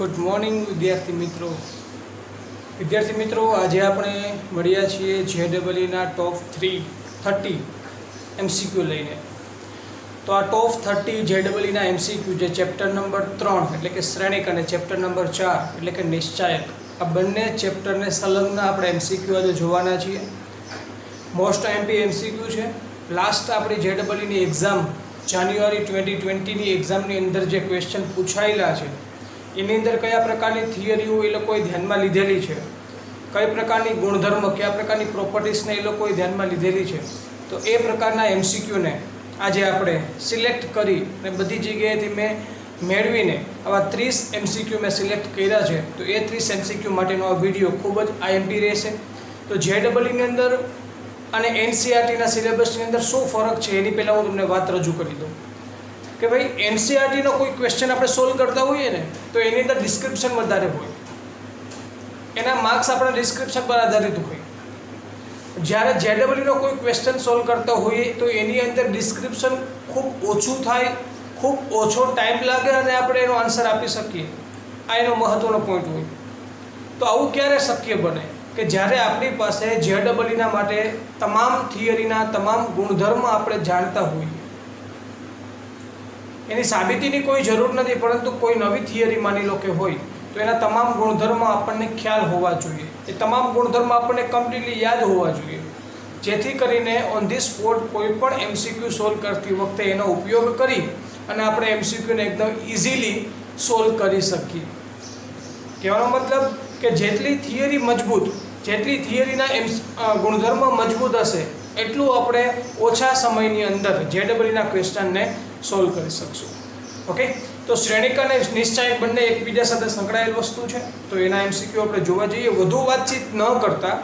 Good morning વિદ્યાર્થી મિત્રો આજે આપણે મળ્યા છીએ JEE ટોપ 30 MCQ લઈને। તો આ ટોપ 30 JEE MCQ જે ચેપ્ટર નંબર 3 એટલે કે શ્રેણિક અને ચેપ્ટર નંબર 4 એટલે કે નિશ્ચાયક, આ બંને ચેપ્ટરને સંલગ્ન આપણે MCQ આજે જોવાના છીએ। મોસ્ટ MP MCQ છે। લાસ્ટ આપણી JEE એક્ઝામ જાન્યુઆરી 2020 ની એક્ઝામની અંદર જે ક્વેશ્ચન પૂછાયેલા છે એની અંદર કયા પ્રકારની થિયરીઓ એ લોકોએ ધ્યાનમાં લીધેલી છે, કઈ પ્રકારની ગુણધર્મ, કયા પ્રકારની પ્રોપર્ટીઝને એ લોકોએ ધ્યાનમાં લીધેલી છે, તો એ પ્રકારના MCQને આજે આપણે સિલેક્ટ કરી અને બધી જગ્યાએથી મેં મેળવીને આવા 30 MCQ મેં સિલેક્ટ કર્યા છે। તો એ 30 MCQ માટેનો આ વિડીયો ખૂબ જ IMP રહેશે। તો JEE અંદર અને NCERTના સિલેબસની અંદર શું ફરક છે એની પહેલાં હું તમને વાત રજૂ કરી દઉં કે ભાઈ NCERTનો કોઈ ક્વેશ્ચન આપણે સોલ્વ કરતા હોઈએ ને તો એની અંદર ડિસ્ક્રિપ્શન વધારે હોય, એના માર્ક્સ આપણા ડિસ્ક્રિપ્શન પર આધારિત હોય। જ્યારે JEE કોઈ ક્વેશ્ચન સોલ્વ કરતા હોઈએ તો એની અંદર ડિસ્ક્રિપ્શન ખૂબ ઓછું થાય, ખૂબ ઓછો ટાઈમ લાગે અને આપણે એનો આન્સર આપી શકીએ। આ એનો મહત્ત્વનો પોઈન્ટ હોય। તો આવું ક્યારે શક્ય બને કે જ્યારે આપણી પાસે JEE માટે તમામ થિયરીના તમામ ગુણધર્મ આપણે જાણતા હોઈએ। એની સાબિતીની કોઈ જરૂર નથી, પરંતુ કોઈ નવી થિયરી માની લો કે હોય તો એના તમામ ગુણધર્મ આપણને ખ્યાલ હોવા જોઈએ, એ તમામ ગુણધર્મ આપણને કમ્પ્લીટલી યાદ હોવા જોઈએ, જેથી કરીને ઓન ધી સ્પોટ કોઈ પણ MCQ સોલ્વ કરતી વખતે એનો ઉપયોગ કરી અને આપણે MCQને એકદમ ઇઝીલી સોલ્વ કરી શકીએ। કહેવાનો મતલબ કે જેટલી થિયરી મજબૂત, જેટલી થિયરીના ગુણધર્મ મજબૂત હશે એટલું આપણે ઓછા સમયની અંદર JEE ક્વેશ્ચનને સોલ્વ કરી શકશું। ઓકે, તો શ્રેણિક અને નિશ્ચાયક બંને એકબીજા સાથે સંકળાયેલ વસ્તુ છે, તો એના MCQ આપણે જોવા જઈએ। વધુ વાતચીત ન કરતા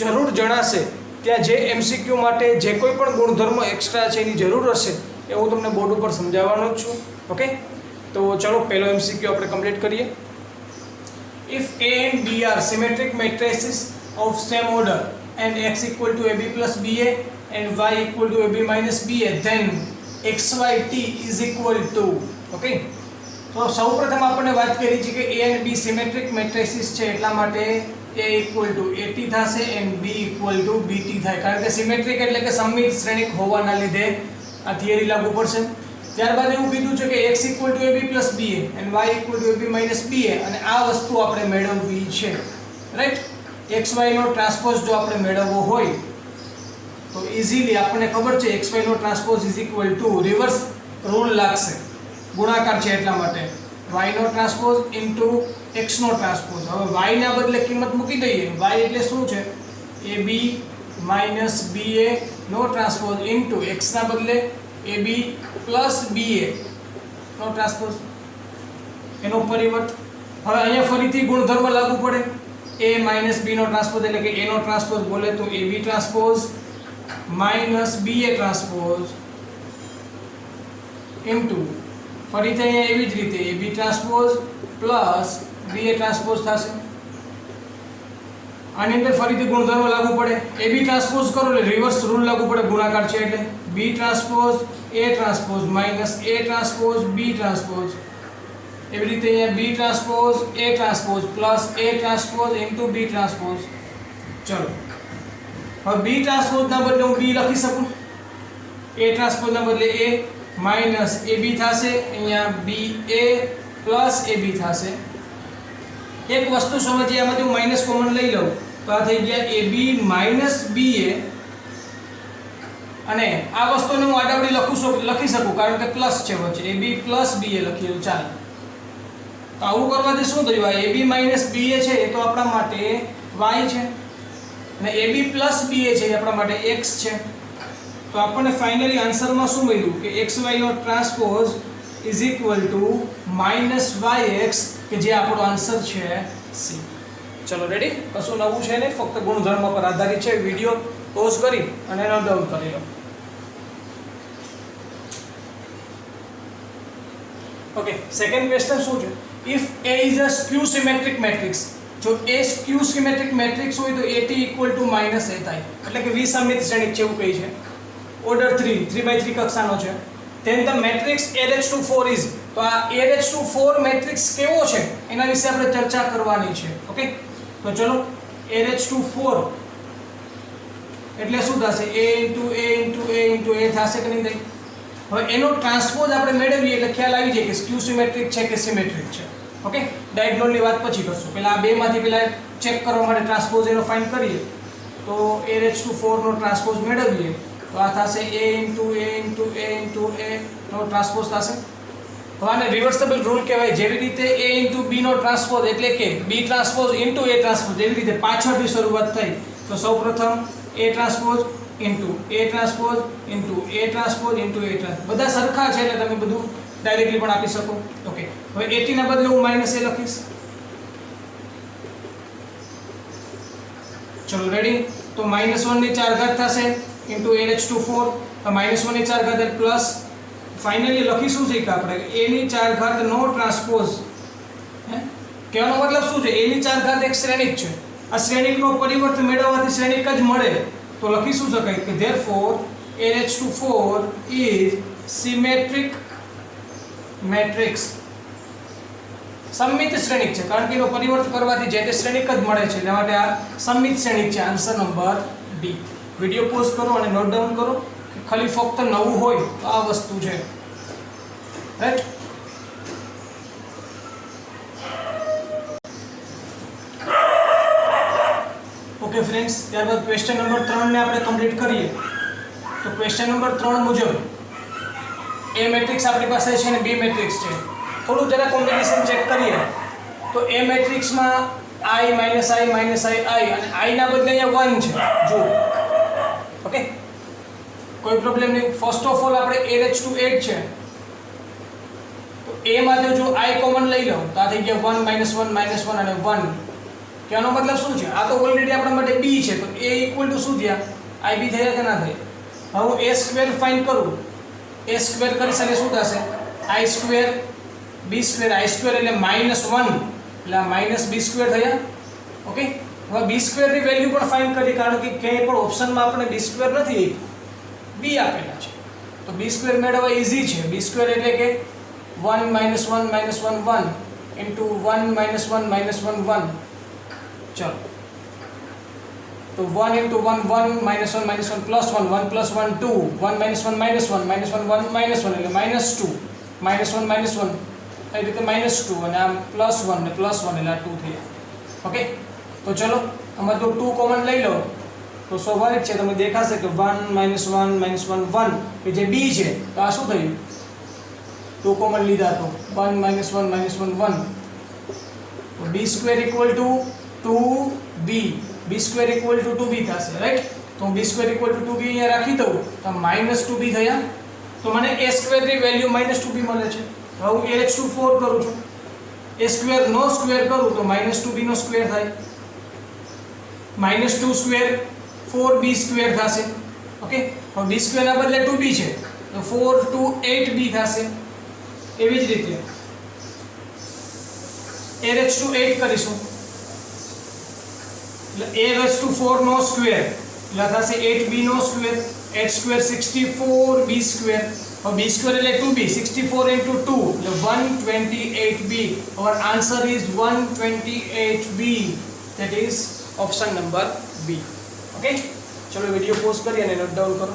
જરૂર જણાશે ત્યાં જે MCQ માટે જે કોઈ પણ ગુણધર્મ એક્સ્ટ્રા છે એની જરૂર હશે એ હું તમને બોર્ડ ઉપર સમજાવવાનો જ છું। ઓકે, તો ચલો પહેલો MCQ આપણે કમ્પ્લીટ કરીએ। If A and B are symmetric matrices of same order and x equal to AB plus BA and y equal to AB minus BA, then XYT is equal to, okay, તો સૌપ્રથમ આપણે વાત કરી છે કે A and B symmetric matrices છે એટલા માટે A equal to AT થશે and B equal to BT થાય, કારણ કે સિમેટ્રિક એટલે કે સમમિત શ્રેણિક હોવાના લીધે આ થિયરી લાગુ પડશે। ત્યારબાદ એવું કીધું છે કે x equal to AB plus BA and y equal to AB minus BA, અને આ વસ્તુ આપણે મેળવવી છે, રાઈટ। xy નો ટ્રાન્સપોઝ જો આપણે મેળવવો હોય તો ઇઝીલી આપણને ખબર છે xy નો transpose is equal to reverse rule લાગશે, ગુણાકાર છે એટલા માટે y નો ટ્રાન્સપોઝ ઇન્ટુ x નો ટ્રાન્સપોઝ। હવે y ના બદલે કિંમત મૂકી દઈએ, y એટલે શું છે AB minus BA નો ટ્રાન્સપોઝ ઇન્ટુ x ના બદલે AB plus BA નો ટ્રાન્સપોઝ, એનો પરિવર્ત। હવે અહીંયા ફરીથી ગુણધર્મ લાગુ પડે, A minus B નો ટ્રાન્સપોઝ એટલે કે A નો ટ્રાન્સપોઝ બોલે તો AB transpose minus BA transpose into ફરીથી અહીંયા એવી જ રીતે AB transpose plus BA transpose થશે। આની અંદર ફરીથી ગુણધર્મ લાગુ પડે, AB ટ્રાન્સપોઝ કરો એટલે રિવર્સ રૂલ લાગુ પડે, ગુણાકાર છે એટલે B transpose A transpose minus A transpose B transpose, એવી રીતે અહીંયા B transpose A transpose plus A transpose into B transpose. ચલો હવે B ટ્રાન્સપોઝના બદલે હું B લખી શકું, A ટ્રાન્સપોઝના બદલે A માઈનસ AB થશે, અહીંયા BA પ્લસ AB થશે। એક વસ્તુ સમજીએ, આમાંથી હું માઈનસ કોમન લઈ લઉં તો આ થઈ ગયા AB માઈનસ BA, અને આ વસ્તુને હું આડાવડી લખી શકું કારણ કે પ્લસ છે વચ્ચે, AB પ્લસ BA લખી દઉં, ચાલો। તો આવું કરવાથી શું થયું, આ AB માઈનસ BA છે એ તો આપણા માટે y છે અને AB પ્લસ BA છે એ આપણા માટે x છે। તો આપણને ફાઇનલી આન્સરમાં શું મળ્યું કે xy નો transpose is equal to minus yx, કે જે આપણો આન્સર છે C। ચલો રેડી, કશું નવું છે ને, ફક્ત ગુણધર્મ પર આધારિત છે। વિડીયો પોઝ કરી અને નોટ ડાઉન કરી લો। ઓકે, સેકન્ડ ક્વેશ્ચન શું છે, if A is a skew symmetric matrix, જો A skew symmetric matrix હોય તો AT equal to minus A થાય, એટલે કે વિસમિત શ્રેણિક છે એવું કહે છે, ઓર્ડર 3 3/3 કક્ષાનો છે। then the matrix A raised to 4 is તો આ AH4 મેટ્રિક્સ કેવો છે એના વિશે આપણે ચર્ચા કરવાની છે. ઓકે, તો ચલો AH4 એટલે શું થશે? A થશે કે નહીં થાય? હવે એનો ટ્રાન્સપોઝ આપણે મેળવીએ એટલે ખ્યાલ આવી જાય કે સ્ક્યુ સિમેટ્રિક છે કે સિમેટ્રિક છે. ઓકે, ડાયગોનલની વાત પછી કરશું. પહેલા આ બેમાંથી પહેલા ચેક કરવા માટે ટ્રાન્સપોઝ એનો ફાઇન્ડ કરીએ. તો AH4 નો ટ્રાન્સપોઝ મેળવીએ તો આ થશે A નો ટ્રાન્સપોઝ થશે. હવે આને રિવર્સિબલ રૂલ કહેવાય. જેવી રીતે A B નો ટ્રાન્સપોઝ એટલે કે B transpose into A transpose, જેવી રીતે પાછળથી શરૂઆત થઈ તો સૌપ્રથમ A transpose into A transpose into A transpose into A transpose, બધા સરખા છે એટલે તમે બધું ડાયરેક્ટલી પણ આપી શકો. ઓકે, હવે 80 ના બદલે હું -a લખીશ. ચલો રેડી. તો -1 ની 4 ઘાત થશે ઇન્ટુ AH4, તો -1 ની 4 ઘાત એટલે પ્લસ ફાઇનલી લખીશું છે કે આપણે a ની 4 ઘાત નો ટ્રાન્સપોઝ. કહેવાનો મતલબ શું છે? a ની 4 ઘાત એક શ્રેણિક છે. આ શ્રેણિકનો પરિવર્ત મેળવવાથી શ્રેણિક જ મળે. તો લખી શું શકાય કે therefore AH4 is symmetric matrix. સમમિત શ્રેણિક છે કારણ કે એનો પરિવર્ત કરવાથી જે તે શ્રેણિક જ મળે છે. એટલા માટે આ સમમિત શ્રેણિક છે. Answer number D. Video pause કરો અને નોટ ડાઉન કરો. ખાલી ફક્ત નવું હોય તો આ વસ્તુ છે. રાઈટ? ઓકે ફ્રેન્ડ્સ, ત્યારબાદ ક્વેશ્ચન નંબર 3 ને આપણે કમ્પ્લીટ કરીએ. તો ક્વેશ્ચન નંબર 3 મુજબ A મેટ્રિક્સ આપણી પાસે છે અને B મેટ્રિક્સ છે. થોડું જરા કોમ્બિનેશન ચેક કરીએ તો A મેટ્રિક્સમાં I - I અને I ના બદલે અહીંયા 1 છે. જો ઓકે, કોઈ પ્રોબ્લેમ નહીં. ફર્સ્ટ ઓફ ઓલ આપણે AH8 છે તો A માંથી જો I કોમન લઈ લઉં તો આ થઈ ગયા 1 -1 -1 અને 1. કહેવાનો મતલબ શું છે? આ તો ઓલરેડી આપણા માટે B છે તો A ઇક્વલ ટુ શું થયા? IB થયા કે ના થયા? હવે હું A સ્ક્વેર ફાઇન્ડ કરું. A સ્ક્વેર કરીશ એટલે શું થશે? I square B square. I square એટલે -1 એટલે આ -B સ્ક્વેર થયા. ઓકે, હવે B સ્ક્વેર ની વેલ્યુ પણ ફાઇન્ડ કરી કારણ કે ક્યાંય પણ ઓપ્શનમાં આપણે B સ્ક્વેર નથી, B આપેલા છે. તો B સ્ક્વેર મેળવવા ઈઝી છે. B સ્ક્વેર એટલે કે 1 - 1 -1 1 ઇન્ટુ 1 - 1 -1 1. ચલો, તો 1 into 1 1 -1 -1 plus 1 1 plus 1 2 1 -1 -1 -1 -1 1 એટલે -2 -1 -1 એ રીતે -2 અને આમ +1 ને +1 એટલે 2 થયા. ઓકે, તો ચલો આમાં તો 2 કોમન લઈ લો તો સ્વાભાવિક છે તમને દેખાશે કે 1 -1 -1 1 કે જે B છે તો આ શું થયું? 2 કોમન લીધા તો 1 -1 -1 1 તો B square equal to 2B. B square equal to 2B થશે. રાઈટ? તો B square equal to 2B અહીંયા રાખી દઉં તો -2B થયા. તો મને A સ્ક્વેર ની વેલ્યુ -2B મળે છે. હવે હું AH4 કરું છું. A સ્ક્વેર નો સ્ક્વેર કરું તો -2B નો સ્ક્વેર થાય. -2 સ્ક્વેર 4B સ્ક્વેર થશે. ઓકે, હવે B સ્ક્વેર ના બદલે 2B છે તો 4 2 8B થશે. એવી જ રીતે AH8 કરીશું એટલે AH4 નો સ્ક્વેર એટલે થશે 8B નો square. h square 64B square. હવે B સ્ક્વેર એટલે 2B, 64 into 2 એટલે 128B. our answer is 128B. that is option number B. Okay, ચલો વિડિયો પોઝ કરી અને નોટ ડાઉન કરો.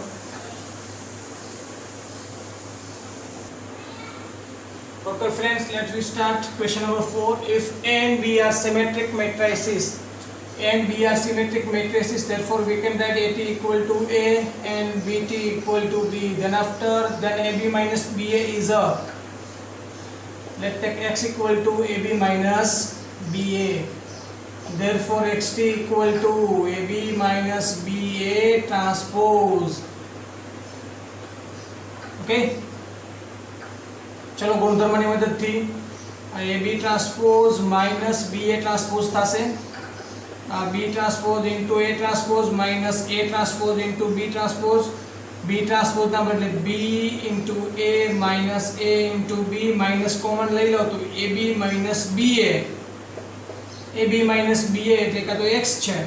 Okay friends, let's we start question number 4. If A and B are symmetric matrices and B are symmetric matrices, therefore we can write AT equal to A and BT equal to B. Then AB minus BA is a, let's take X equal to AB minus BA. Therefore XT equal to AB minus BA transpose. Okay, चलो गुणधर्मની મદદથી AB transpose minus BA transpose થશે. આ B transpose into A transpose minus A transpose into B transpose. B transpose ના બદલે B into A minus A into B minus common લઈ લો તો AB minus BA. AB minus BA એટલે કે તો X છે.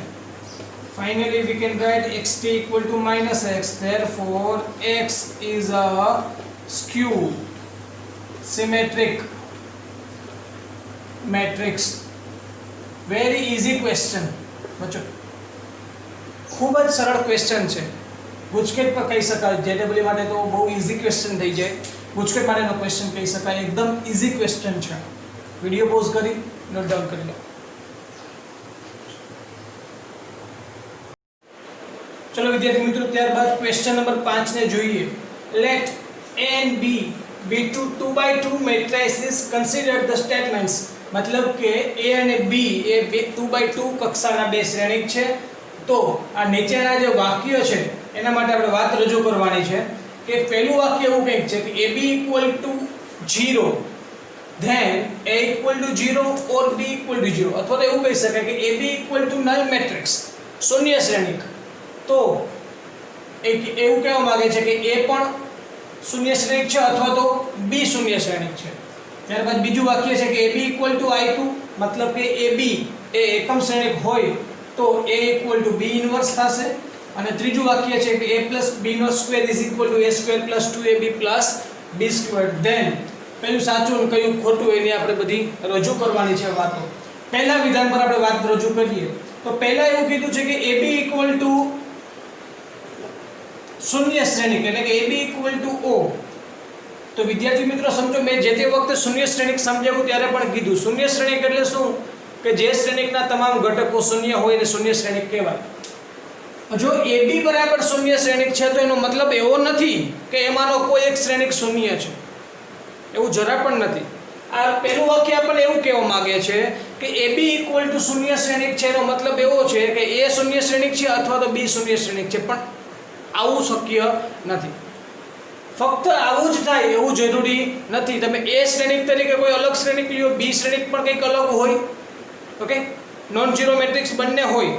Finally we can write XT equal to minus X. Therefore X is a skew. Symmetric matrix. Very easy question બચ્ચો, ખૂબ જ સરળ ક્વેશ્ચન છે. ગુજકેટ પર કહી શકાય. જેડબલ્યુ માટે તો બહુ ઇઝી ક્વેશ્ચન થઈ જાય. ગુજકેટ માટેનો ક્વેશ્ચન કહી શકાય. એકદમ ઇઝી ક્વેશ્ચન છે. વિડીયો પોઝ કરી નોટ ડાઉન કરી લો. ચલો વિદ્યાર્થી મિત્રો, ત્યારબાદ ક્વેશ્ચન નંબર 5 ને જોઈએ. Let A and B be two 2x2 matrices. Consider the statements. મતલબ કે A અને B એ 2x2 કક્ષાના બે શ્રેણિક છે. તો આ નીચેના જે વાક્ય છે એના માટે આપણે વાત રજૂ કરવાની છે. કે પહેલું વાક્ય એવું કંઈક છે કે AB = 0 then A = 0 or B = 0, અથવા તો એવું કહી શકાય કે AB = null matrix, શૂન્ય શ્રેણિક. તો એવું કહેવા માંગે છે કે A પણ શૂન્ય શ્રેણિક છે અથવા તો B શૂન્ય શ્રેણિક છે. ત્યારબાદ બીજું વાક્ય છે કે AB = I2, મતલબ કે AB એ એકમ શ્રેણિક હોય તો A = B ઇન્વર્સ થશે. અને ત્રીજું વાક્ય છે કે A + B² = A² + 2AB + B². Than પેલું સાચું અને કયું ખોટું એની આપણે બધી રજૂ કરવાની છે વાતો. પહેલા વિધાન પર આપણે વાત રજૂ કરીએ તો પહેલા એવું કીધું છે કે AB = શૂન્ય શ્રેણિક, એટલે કે AB = O. તો વિદ્યાર્થી મિત્રો સમજો, મેં જે તે વખતે શૂન્ય શ્રેણિક સમજાવ્યું ત્યારે પણ કીધું શૂન્ય શ્રેણિક એટલે શું, કે જે શ્રેણિકના તમામ ઘટકો શૂન્ય હોય એને શૂન્ય શ્રેણિક કહેવાય. જો AB બરાબર શૂન્ય શ્રેણિક છે તો એનો મતલબ એવો નથી કે એમાંનો કોઈ એક શ્રેણિક શૂન્ય છે, એવું જરા પણ નથી. આ પહેલું વાક્ય આપણને એવું કહેવા માંગે છે કે AB = શૂન્ય શ્રેણિક છે, એનો મતલબ એવો છે કે A શૂન્ય શ્રેણિક છે અથવા તો B શૂન્ય શ્રેણિક છે. પણ આવું શક્ય નથી. ફક્ત આવું જ થાય એવું જરૂરી નથી. તમે A શ્રેણિક તરીકે કોઈ અલગ શ્રેણિક લ્યો, B શ્રેણિક પણ કંઈક અલગ હોય, ઓકે, નોન ઝીરો મેટ્રિક્સ બંને હોય,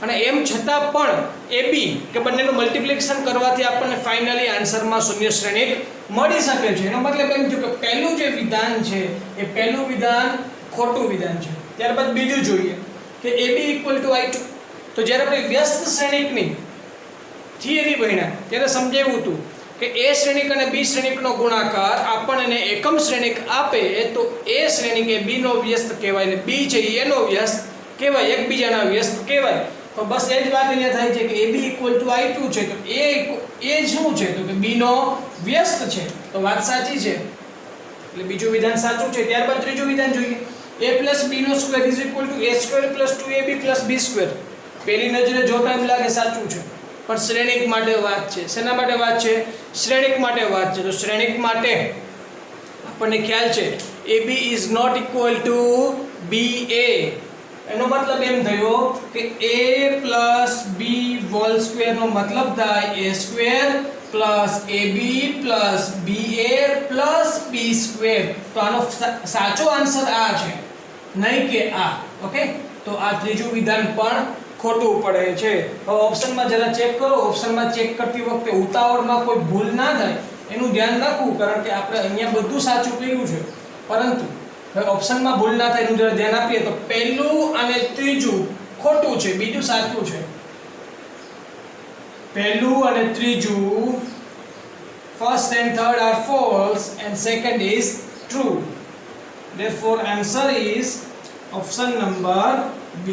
અને એમ છતાં પણ AB કે બંનેનું મલ્ટિપ્લિકેશન કરવાથી આપણને ફાઇનલી આન્સરમાં શૂન્ય શ્રેણિક મળી શકે છે. એનો મતલબ એમ થયું કે પહેલું જે વિધાન છે એ પહેલું વિધાન ખોટું વિધાન છે. ત્યારબાદ બીજું જોઈએ કે AB = I2. તો જ્યારે આપણે વ્યસ્ત શ્રેણિકની થિયરી ભણ્યા ત્યારે સમજાવ્યું હતું કે A શ્રેણિક અને B શ્રેણિકનો ગુણાકાર આપણને એકમ શ્રેણિક આપે તો A શ્રેણિક એ B નો વ્યસ્ત કહેવાય અને B છે એનો વ્યસ્ત કહેવાય, એકબીજાના વ્યસ્ત કહેવાય. તો બસ એ જ વાત અહીંયા થાય છે કે AB = I2 છે તો A શું છે તો કે B નો વ્યસ્ત છે. તો વાત સાચી છે, એટલે બીજું વિધાન સાચું છે. ત્યારબાદ ત્રીજું વિધાન જોઈએ. A + B² = A² + 2AB + B². પહેલી નજરે જોતા એમ લાગે સાચું છે, પણ શ્રેણિક માટે વાત છે. શેના માટે વાત છે? શ્રેણિક માટે વાત છે. તો શ્રેણિક માટે આપણને ખ્યાલ છે AB = BA. એનો મતલબ એમ થયો કે A + B² નો મતલબ થાય A² + AB + BA + B². તો આનો સાચો આન્સર આ છે, નહીં કે આ. ઓકે, તો આ ત્રીજું વિધાન પણ ખોટું પડે છે. હવે ઓપ્શનમાં જરા ચેક કરો. ઓપ્શનમાં ચેક કરતી વખતે ઉતાવળમાં કોઈ ભૂલ ના થાય એનું ધ્યાન રાખવું, કારણ કે આપણે અહીંયા બધું સાચું કર્યું છે, પરંતુ હવે ઓપ્શનમાં ભૂલ ના થાય એનું જરા ધ્યાન આપીએ તો પહેલું અને ત્રીજું ખોટું છે, બીજું સાચું છે. પહેલું અને ત્રીજું, first and third are false and second is true. Therefore answer is option number B.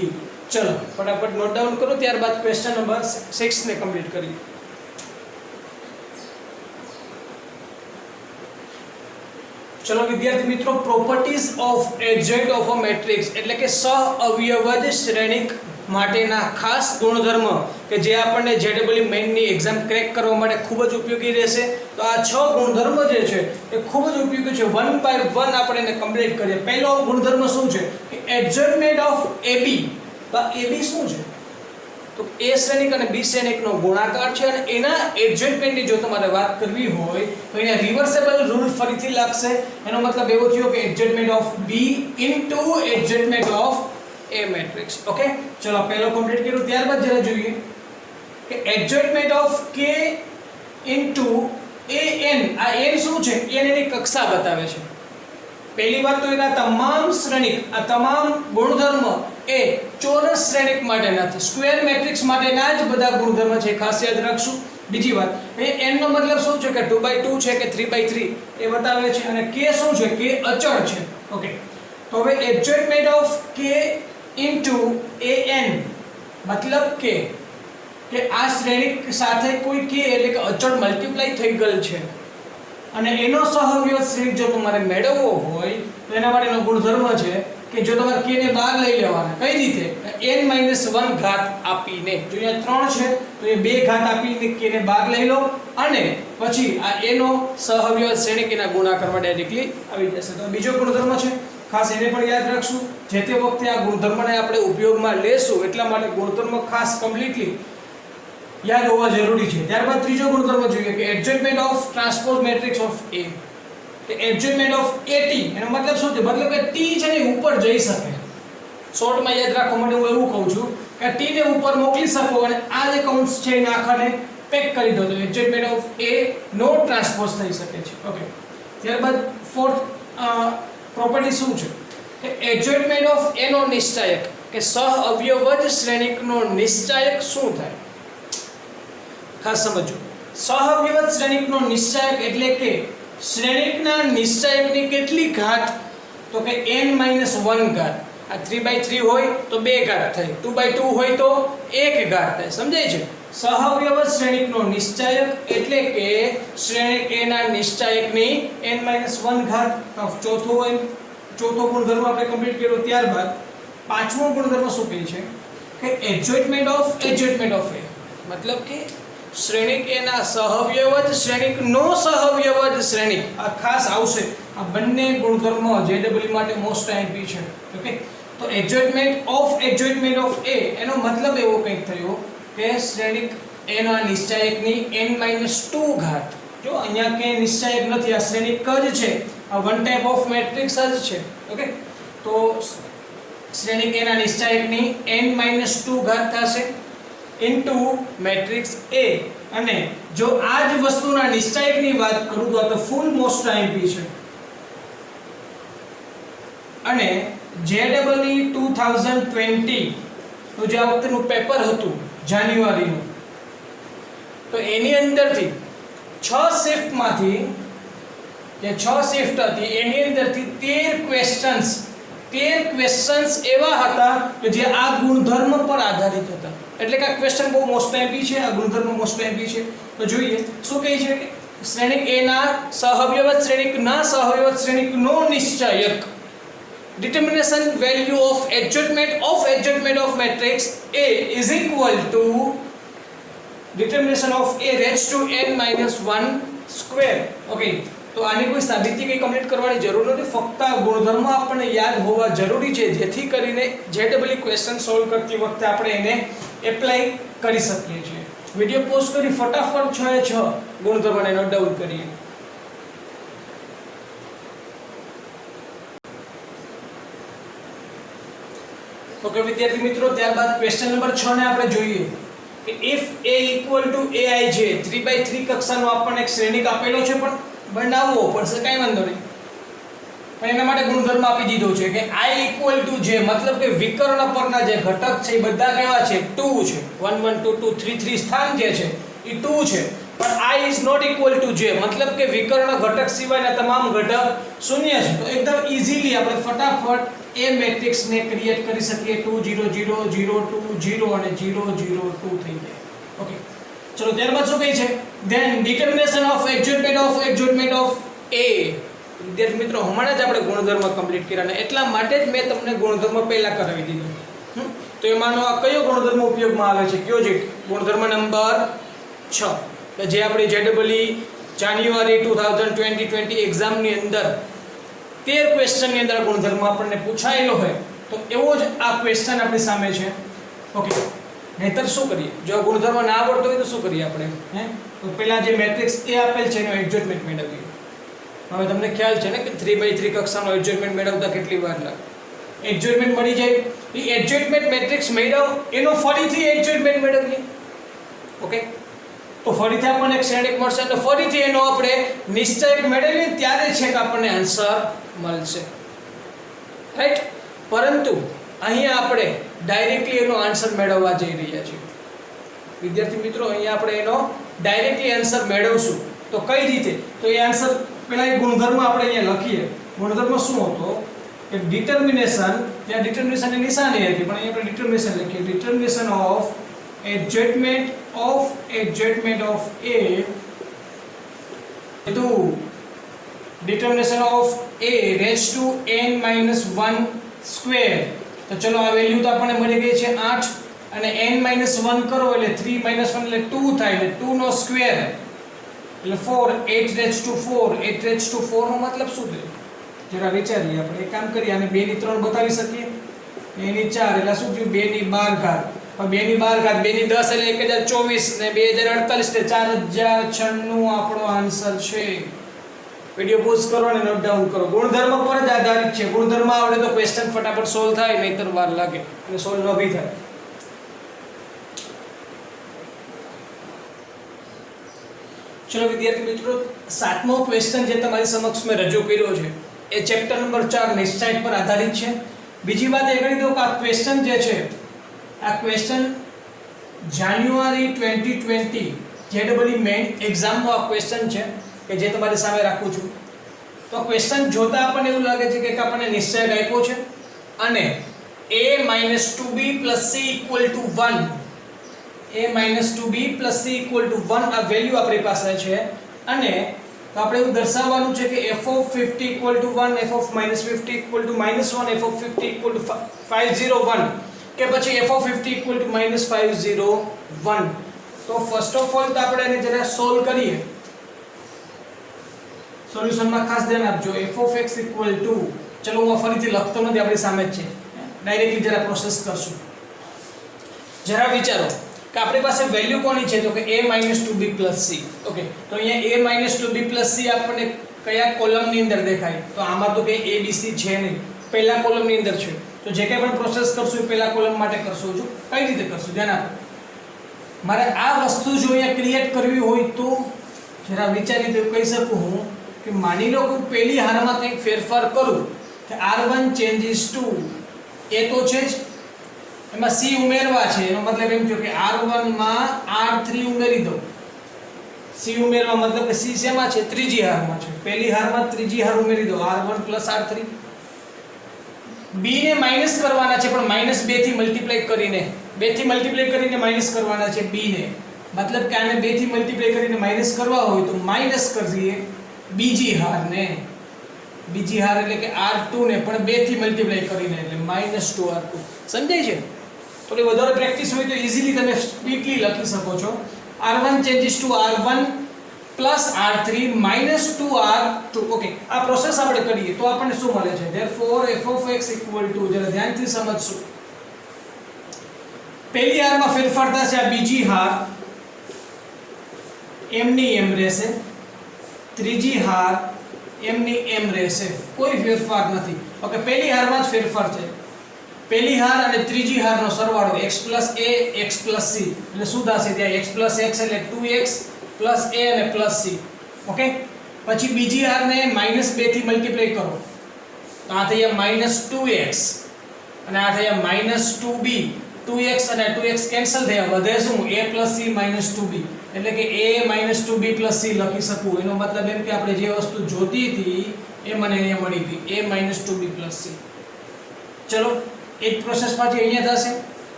चलो फटाफट नोट डाउन करो. ત્યારબાદ ક્વેશ્ચન નંબર 6 ને કમ્પ્લીટ કરીએ. ચલો વિદ્યાર્થી મિત્રો, properties of adjoint of a matrix એટલે કે સહઅવયવજ શ્રેણિક માટેના ખાસ ગુણધર્મ કે જે આપણને જેડબલ્યુ મેઇનની એક્ઝામ ક્રેક કરવા માટે ખૂબ જ ઉપયોગી રહેશે. તો આ 6 ગુણધર્મ જે છે એ ખૂબ જ ઉપયોગી છે. વન બાય વન આપણે એને કમ્પ્લીટ કરીએ. પહેલો ગુણધર્મ શું છે કે એડજોઇન્ટમેન્ટ ઓફ AB. AB શું છે તો A શ્રેણિક અને B શ્રેણિકનો ગુણાકાર છે, અને એના એડજોઇન્ટમેન્ટની જો તમારે વાત કરવી હોય તો અહીંયા રિવર્સેબલ રૂલ ફરીથી લાગશે. એનો મતલબ એવો થયો કે adjointment of B into adjointment of A matrix. Okay, ચલો પહેલો કમ્પ્લીટ કર્યું. ત્યારબાદ જરા જોઈએ કે adjointment of K into AN. આ n શું છે? n એની કક્ષા બતાવે છે. પહેલી વાત તો એના તમામ શ્રેણિક, આ તમામ ગુણધર્મ એ ચોરસ શ્રેણિક માટેના છે, સ્ક્વેર મેટ્રિક્સ માટેના જ બધા ગુણધર્મ છે, ખાસ યાદ રાખશું. બીજી વાત, એ n નો મતલબ શું છે કે 2/2 છે કે 3/3 એ બતાવે છે, અને k શું છે કે અચળ છે. ઓકે, તો હવે adjustment of k into an મતલબ કે આ શ્રેણિક સાથે કોઈ k એટલે કે અચળ મલ્ટીપ્લાય થઈ ગયેલ છે અને એનો સહવ્યવત શ્રેણિક જો તમારે મેળવવો હોય તો એના માટેનો ગુણધર્મ છે કે જો તમારે k ને બહાર લઈ લેવાના, કઈ રીતે? n-1 ઘાત આપીને. જો અહીંયા 3 છે તો એ 2 ઘાત આપીને k ને બહાર લઈ લો અને પછી આ a નો સહવ્યવત શ્રેણિક એના ગુણાકારમાં ડાયરેક્ટલી આવી જશે. તો બીજો ગુણધર્મ છે, ખાસ એને પણ યાદ રાખશું. જે તે વખતે આ ગુણધર્મને આપણે ઉપયોગમાં લેશું એટલા માટે ગુણધર્મ ખાસ કમ્પ્લીટલી યાદ હોવા જરૂરી છે. ત્યારબાદ ત્રીજો ગુણધર્મ જોઈએ કે adjustment of transpose matrix of A. કે એડજસ્ટમેન્ટ ઓફ AT એનો મતલબ શું છે? મતલબ કે T છે ને ઉપર જઈ શકે. શોર્ટમાં યાદ રાખવા માટે હું એવું કહું છું કે T ને ઉપર મોકલી શકો અને આ જે કૌંસ છે એને આખાને પેક કરી દો તો એડજસ્ટમેન્ટ ઓફ A નો ટ્રાન્સપોઝ થઈ શકે છે. ઓકે, ત્યારબાદ ફોર્થ પ્રોપર્ટી શું છે કે એડજસ્ટમેન્ટ ઓફ A નો નિશ્ચાયક કે સહઅવયવજ શ્રેણિકનો નિશ્ચાયક શું થાય? ખાસ સમજો, સહવ્યવત શ્રેણિકનો નિશ્ચાયક એટલે કે શ્રેણિકના નિશ્ચાયકની કેટલી ઘાત? તો કે n-1 ઘાત. આ 3/3 હોય તો 2 ઘાત થાય, 2/2 હોય તો 1 ઘાત થાય. સમજાય છે? સહવ્યવત શ્રેણિકનો નિશ્ચાયક એટલે કે શ્રેણિક A ના નિશ્ચાયકની n-1 ઘાત. ચોથો ગુણધર્મ આપણે કમ્પ્લીટ કર્યો. ત્યારબાદ પાંચમો ગુણધર્મ શું કહે છે કે એડજસ્ટમેન્ટ ઓફ A મતલબ કે શ્રેણિક A ના સહવ્યવજ શ્રેણિક નો સહવ્યવજ શ્રેણિક. આ ખાસ આવશે. આ બંને ગુણધર્મ JEE માટે મોસ્ટ આઈએમપી છે. ઓકે, તો એડજસ્ટમેન્ટ ઓફ A એનો મતલબ એવો કંઈક થયો કે શ્રેણિક A ના નિશ્ચાયકની n-2 ઘાત. જો અહીંયા કે નિશ્ચાયક નથી, આ શ્રેણિક જ છે, આ વન ટાઈપ ઓફ મેટ્રિક્સ જ છે. ઓકે, તો શ્રેણિક A ના નિશ્ચાયકની n-2 ઘાત થશે ઇન્ટુ મેટ્રિક્સ A. અને જો આ જ વસ્તુના નિશ્ચાયકની વાત કરું તો આ તો ફૂલ મોસ્ટ આઈએમપી છે. અને JEE 2020 નું જે આ વખતેનું પેપર હતું જાન્યુઆરીનું, તો એની અંદરથી 6 શિફ્ટમાંથી જે 6 શિફ્ટ હતી એની અંદરથી 13 ક્વેશ્ચન્સ એવા હતા કે જે આ ગુણધર્મ પર આધારિત હતા. એટલે કે આ ક્વેશ્ચન બહુ મોસ્ટ આઈએમપી છે, આ ગુણધર્મ મોસ્ટ આઈએમપી છે. તો જોઈએ શું કહે છે કે શ્રેણિક A ના સહવ્યવત શ્રેણિકનો નિશ્ચાયક determination value of adjustment of matrix A is equal to determination of A raised to n-1 square. Okay, તો આની કોઈ સાબિતી કઈ કમ્પ્લીટ કરવાની જરૂર નથી, ફક્ત આ ગુણધર્મ આપણને યાદ હોવા જરૂરી છે જેથી કરીને JEE ક્વેશ્ચન સોલ્વ કરતી વખતે આપણે એને એપ્લાય કરી શકીએ છીએ. વિડિયો પોઝ કરી ફટાફટ 6 ગુણધર્મને નોટ ડાઉન કરીએ. ઓકે વિદ્યાર્થી મિત્રો, ત્યારબાદ ક્વેશ્ચન નંબર 6 ને આપણે જોઈએ કે if A = Aij 3/3 કક્ષાનો આપણને એક શ્રેણિક આપેલો છે પણ બનાવવો પડશે, કાંઈ વાંધો નહીં, પણ એના માટે ગુણધર્મ આપી દીધો છે કે I = J મતલબ કે વિકર્ણ પરના જે ઘટક છે એ બધા કેવા છે? 2 છે. 1 1 2 2 3 3 સ્થાન જે છે એ 2 છે, પણ I is not equal to J મતલબ કે વિકર્ણ ઘટક સિવાયના તમામ ઘટક શૂન્ય છે. તો એકદમ ઈઝીલી આપણે ફટાફટ A મેટ્રિક્સ ને ક્રિએટ કરી શકીએ. 2 0 0 0 2 0 અને 0 0 2 થઈ જાય. ઓકે, ચલો ત્યારબાદ શું કહે છે? then determination of adjustment of A. વિદ્યાર્થી મિત્રો, હમણાં જ આપણે ગુણધર્મ કમ્પ્લીટ કર્યા અને એટલા માટે જ મેં તમને ગુણધર્મ પહેલા કરાવી દીધો. તો એમાંનો આ કયો ગુણધર્મ ઉપયોગમાં આવે છે? કયો છે? ગુણધર્મ નંબર 6 કે જે આપણી JEE જાન્યુઆરી 2020 એક્ઝામની અંદર 13 ક્વેશ્ચનની અંદર ગુણધર્મ આપણને પૂછાયેલો હોય તો એવો જ આ ક્વેશ્ચન આપણી સામે છે. ઓકે, નહીતર શું કરીએ? જો આ ગુણધર્મ ના આવડતો હોય તો શું કરીએ આપણે? તો પહેલા જે મેટ્રિક્સ A આપેલ છે એનો એડજસ્ટમેન્ટ મેળવીએ. હવે તમને ખ્યાલ છે ને કે 3/3 કક્ષાનો એડજસ્ટમેન્ટ મેળવતા કેટલી વાર લાગે? એડજસ્ટમેન્ટ મળી જાય, એ એડજસ્ટમેન્ટ મેટ્રિક્સ મેળવ એનો ફરીથી એડજસ્ટમેન્ટ મેળવીએ. ઓકે, તો ફરીથી આપણને એક શ્રેણિક મળશે અને ફરીથી એનો આપણે નિશ્ચયક મેળવીએ ત્યારે છે કે આપણને આન્સર મળશે. રાઈટ? પરંતુ અહીંયા આપણે ડાયરેક્ટલી એનો આન્સર મેળવવા જઈ રહ્યા છીએ વિદ્યાર્થી મિત્રો અહીંયા આપણે એનો ડાયરેક્ટલી આન્સર મેળવશું તો કઈ રીતે તો એ આન્સર પહેલા એક ગુણધર્મ આપણે અહીંયા લખીએ ગુણધર્મ શું હતો કે ડિટર્મિનેશન ત્યાં ડિટર્મિનેશન ની નિશાની હતી પણ અહીંયા આપણે ડિટર્મિનેશન લખીએ determination of adjustment of a to determination of a raised to n minus 1 square તો ચલો આ વેલ્યુ તો આપણને મળી ગઈ છે 8 અને n minus 1 કરો એટલે 3 minus 1 એટલે 2 થાય એટલે 2 નો સ્ક્વેર એટલે 4 8 raised to 4 8 raised to 4 નો મતલબ શું થાય જરા વિચારીએ આપણે એક કામ કરીએ આને 2 ની 3 બતાવી શકીએ 2 ની 4 એટલે શું થયું 2 ની 12 ઘાત 2 ની 12 ઘાત 2 ની 10 એટલે 1024 ને 2048 એટલે 4096 આપણો આન્સર છે વિડિયો પોઝ કરો અને નોટ ડાઉન કરો ગુણધર્મ પર જ આધારિત છે ગુણધર્મ આવડે તો ક્વેશ્ચન ફટાફટ સોલ્વ થાય નહીતર વાર લાગે અને સોલ્વ ન ભી થાય ચલો વિદ્યાર્થી મિત્રો સાતમો ક્વેશ્ચન જે તમારી સમક્ષ મેં રજૂ કર્યો છે એ ચેપ્ટર નંબર 4 નિશ્ચય પર આધારિત છે બીજી વાત એ કરી દઉં કે આ ક્વેશ્ચન જે છે આ ક્વેશ્ચન જાન્યુઆરી 2020 જેડબલઈ મેઇન એક્ઝામનો આ ક્વેશ્ચન છે કે જે તમારી સામે રાખું છું તો ક્વેશ્ચન જોતા આપણને એવું લાગે છે કે આપણને નિશ્ચય આપ્યો છે અને a - 2b + c = 1 a - 2b + c = 1 આ વેલ્યુ આપણી પાસે છે અને તો આપણે એવું દર્શાવવાનું છે કે f of 50 = 1 f of -50 = -1 f of 50 = 501 કે પછી f of 50 = -501 તો ફર્સ્ટ ઓફ ઓલ તો આપણે એને જરા સોલ્વ કરીએ સોલ્યુશનમાં ખાસ ધ્યાન આપજો f of x = ચલો હું ફરીથી લખતો નથી આપણી સામે જ છે ડાયરેક્ટલી જરા પ્રોસેસ કરશું જરા વિચારો કે આપણી પાસે વેલ્યુ કોની છે તો કે a - 2b + c ઓકે તો અહીંયા a - 2b + c આપણને કયા કોલમની અંદર દેખાય તો આમાં તો કે a b c છે નહીં પહેલા કોલમની અંદર છે તો જે કંઈ પણ પ્રોસેસ કરશું એ પહેલા કોલમ માટે કરશું છું કઈ રીતે કરશું ધ્યાન આપો મારે આ વસ્તુ જો અહીંયા ક્રિએટ કરવી હોય તો જરા વિચારી તો કહી શકું હું કે માની લો કે પહેલી હારમાં કંઈક ફેરફાર કરું કે r1 changes to એ તો છે જ એમાં c ઉમેરવા છે એનો મતલબ એમ થયો કે r1 માં r3 ઉમેરી દો c ઉમેરવા મતલબ કે c શેમાં છે ત્રીજી હારમાં છે પહેલી હારમાં ત્રીજી હાર ઉમેરી દો r1 + r3 b ને માઈનસ કરવાના છે પણ -2 થી મલ્ટીપ્લાય કરીને 2 થી મલ્ટીપ્લાય કરીને માઈનસ કરવાના છે b ને મતલબ કે આને 2 થી મલ્ટીપ્લાય કરીને માઈનસ કરવા હોય તો માઈનસ કરીએ બીજી હારને બીજી હાર એટલે કે r2 ને પણ 2 થી મલ્ટીપ્લાય કરીને એટલે -2r2 સમજાય છે થોડી વધારે પ્રેક્ટિસ હોય તો ઈઝીલી તમે સ્પીડલી લખી શકો છો r1 changes to r1 plus r3 minus 2r2 okay આ પ્રોસેસ આપણે કરીએ તો આપણને શું મળે છે therefore f of x = જરા ધ્યાનથી સમજશું પહેલી હારમાં ફેરફાર થશે આ બીજી હાર m ની m રહેશે ત્રીજી હાર m ની m રહેશે કોઈ ફેરફાર નથી ઓકે પહેલી હારમાં જ ફેરફાર છે પહેલી હાર અને ત્રીજી હારનો સરવાળો x + a x + c એટલે શું થશે ત્યાં x + x એટલે 2x + a અને + c ઓકે પછી બીજી હારને -2 થી મલ્ટીપ્લાય કરો તો આ થયા -2x અને આ થયા -2b 2x અને 2x કેન્સલ થયા વધે શું a + c - 2b એટલે કે a - 2b + c લખી શકું એનો મતલબ એમ કે આપણે જે વસ્તુ જોતી હતી એ મને અહીંયા મળી ગઈ a - 2b + c ચલો એક પ્રોસેસ પાછી અહીંયા થશે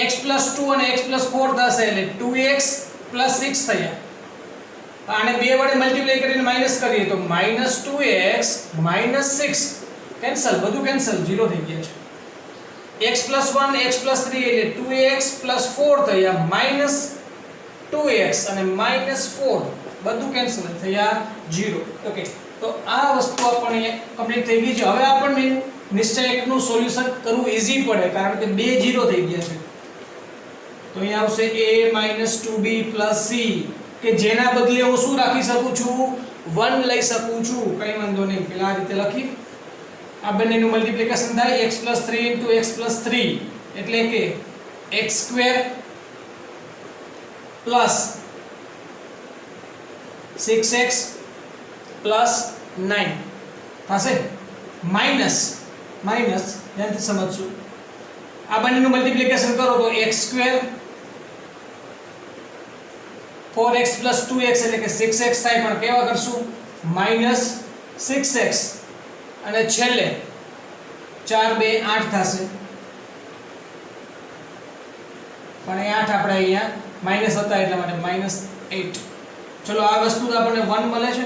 x + 2 અને x + 4 થશે એટલે 2x + 6 થયા આને બે વડે મલ્ટીપ્લાય કરીને માઈનસ કરીએ તો -2x - 6 કેન્સલ બધું કેન્સલ 0 થઈ ગયા છે x + 1 x + 3 એટલે 2x + 4 થયા -2x અને -4 બધું કેન્સલ થયા 0 ઓકે તો આ વસ્તુ આપણને કમ્પ્લીટ થઈ ગઈ છે હવે આપણને નિશ્ચય એકનું સોલ્યુશન કરવું ઈઝી પડે કારણ કે બે 0 થઈ ગયા છે તો અહીંયા આવશે a - 2b + c કે જેના બદલે હું શું રાખી શકું છું 1 લઈ શકું છું કઈ વાંધો નહીં પેલા આ રીતે લખી આ બંનેનું મલ્ટીપ્લિકેશન થાય x + 3 * x + 3 એટલે કે x² + 6x + 9 થશે માઈનસ માઇનસ ધ્યાનથી સમજજો આ બંનેનું મલ્ટીપ્લિકેશન કરો તો x² 4x + 2x એટલે કે 6x થાય પણ કેવા કરશું -6x અને છેલ્લે 4 2 8 થશે પણ એ 8 આપણે અહીંયા માઈનસ હતા એટલા માટે -8 ચલો આ વસ્તુ તો આપણને 1 મળે છે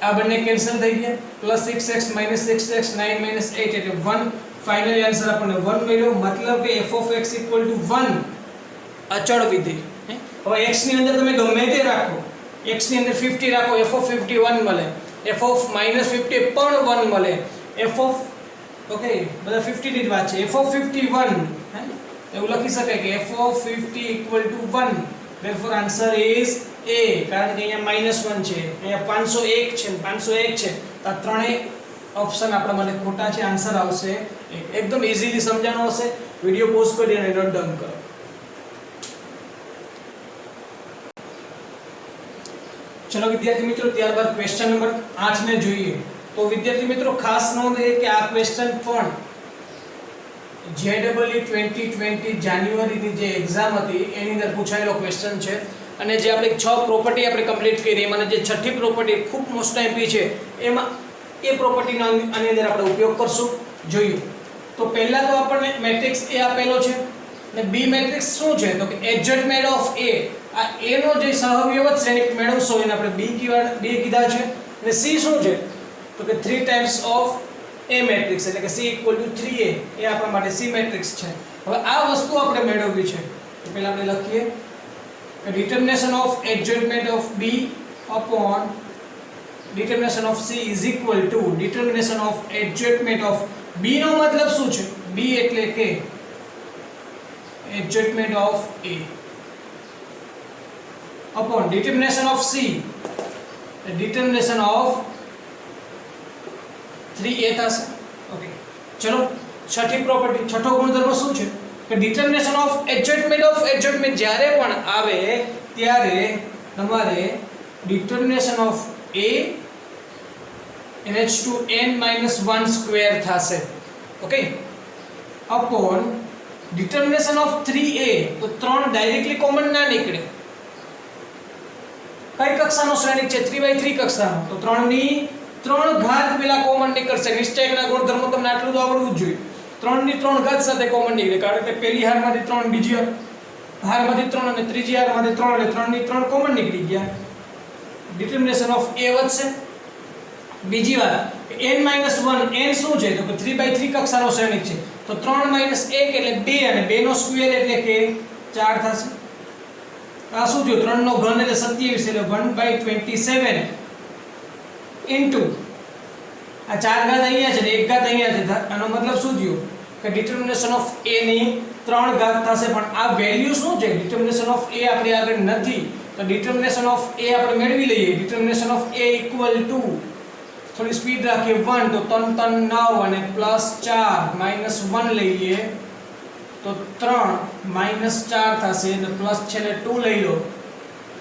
આ બંને કેન્સલ થઈ ગયા +6x -6x 9 - 8 એટલે 1 ફાઇનલી આન્સર આપણને 1 મળ્યો મતલબ કે f(x) = 1 અચળ વિધેય હવે x ની અંદર તમે ગમે તે રાખો x ની અંદર 50 રાખો f(50) 1 મળે f -50 પણ 1 મળે f ઓકે બધા 50 ની જ વાત છે f(50) 1 એવું લખી શકાય કે f(50) = 1 therefore answer is a કારણ કે અહીંયા -1 છે અહીંયા 501 છે 501 છે તો આ ત્રણેય ઓપ્શન આપણા માટે ખોટા છે આન્સર આવશે એકદમ ઈઝીલી સમજાણો હશે વિડિયો પોઝ કરી અને નોટ ડાઉન કરો ચલો વિદ્યાર્થી મિત્રો ત્યારબાદ ક્વેશ્ચન નંબર 8 ને જોઈએ તો વિદ્યાર્થી મિત્રો ખાસ નોંધ એ કે આ ક્વેશ્ચન પણ JEE 2020 જાન્યુઆરીની જે એક્ઝામ હતી એની અંદર પૂછાયેલો ક્વેશ્ચન છે અને જે આપણે 6 પ્રોપર્ટી આપણે કમ્પ્લીટ કરી એમાં જે છઠ્ઠી પ્રોપર્ટી ખૂબ મોસ્ટ એમપી છે એમાં એ પ્રોપર્ટીનો આની અંદર આપણે ઉપયોગ કરશું જોઈએ તો પહેલા તો આપણને મેટ્રિક્સ A આપેલો છે અને B મેટ્રિક્સ શું છે તો કે એડજસ્ટમેન્ટ ઓફ A આ A નો જે સહવિયોજક શ્રેણિક મેળવશો એને આપણે B કીધા છે અને C શું છે તો કે 3 ટાઈમ્સ ઓફ A મેટ્રિક્સ એટલે કે C = 3A એ આપણા માટે C મેટ્રિક્સ છે હવે આ વસ્તુ આપણે મેળવવી છે તો પહેલા આપણે લખીએ કે determination of adjointment of B upon determination of C is equal to determination of adjointment of B નો મતલબ શું છે B એટલે કે adjointment of A upon determination of C determination of 3A થશે ઓકે ચલો છઠ્ઠી પ્રોપર્ટી છઠ્ઠો ગુણધર્મ શું છે કે determination of adjointment જ્યારે પણ આવે ત્યારે તમારે determination of A NH to n-1 square થશે okay upon determination of 3A તો 3 ડાયરેક્ટલી કોમન ના નીકળે કઈ કક્ષાનો શ્રેણિક છે 3/3 કક્ષાનો તો 3 ની 3 ઘાત પેલા કોમન નીકળશે નિશ્ચયકના ગુણધર્મો તમને આટલું તો આવડવું જ જોઈએ 3 ની 3 ઘાત સાથે કોમન નીકળે કારણ કે પહેલી હારમાંથી 3 બીજી હારમાંથી 3 અને ત્રીજી હારમાંથી 3 એટલે 3 ની 3 કોમન નીકળી ગયા determination of A વધશે બીજી વાત n-1 n શું છે તો કે 3/3 કક્ષાનો શ્રેણિક છે તો 3 - 1 એટલે 2 અને 2 નો સ્ક્વેર એટલે કે 4 થશે આ શું થયું 3 નો ઘન એટલે 27 એટલે 1/27 ઇન્ટુ આ 4 ઘાત અહીંયા છે ને 1 ઘાત અહીંયા છે આનો મતલબ શું થયું કે determination of A ની 3 ઘાત થશે પણ આ વેલ્યુ શું છે determination of A આપણી આગળ નથી તો determination of A આપણે મેળવી લઈએ determination of A = થોડી સ્પીડ રાખીએ 1 તો 3 3 9 અને +4 -1 લઈએ તો 3 -4 થશે અને પ્લસ છેલ્લે 2 લઈ લો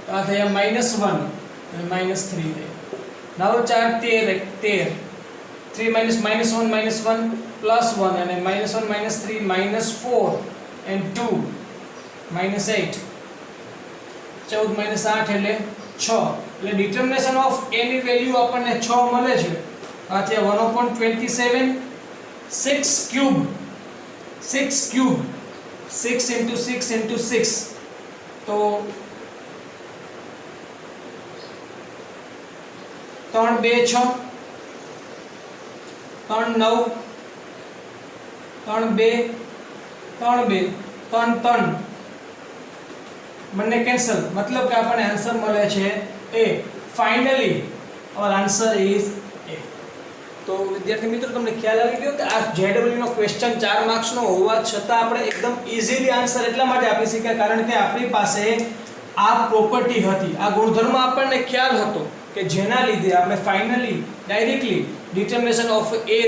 તો આ થયા -1 અને -3 લઈએ 9 4 13 3 -1 +1 અને -1 -3 -4 and 2 -8 14 -8 એટલે 6 એટલે determination of A ની વેલ્યુ આપણને 6 મળે છે આ છે 1/27 6 ક્યુબ 6 into 6 into 6 તો 3 2 6 3 9 3 2 3 2 3 3 બંને કેન્સલ મતલબ કે આપણને આન્સર મળે છે A finally our answer is A તો વિદ્યાર્થી મિત્રો તમને ખ્યાલ આવી ગયો કે આ JEE નો ક્વેશ્ચન 4 માર્ક્સ નો હોવા છતાં આપણે એકદમ ઈઝીલી આન્સર એટલા માટે આપી શક્યા કારણ કે આપણી પાસે આ પ્રોપર્ટી હતી આ ગુણધર્મ આપણને ખ્યાલ હતો કે જેના લીધે આપણે finally directly determination of A⁴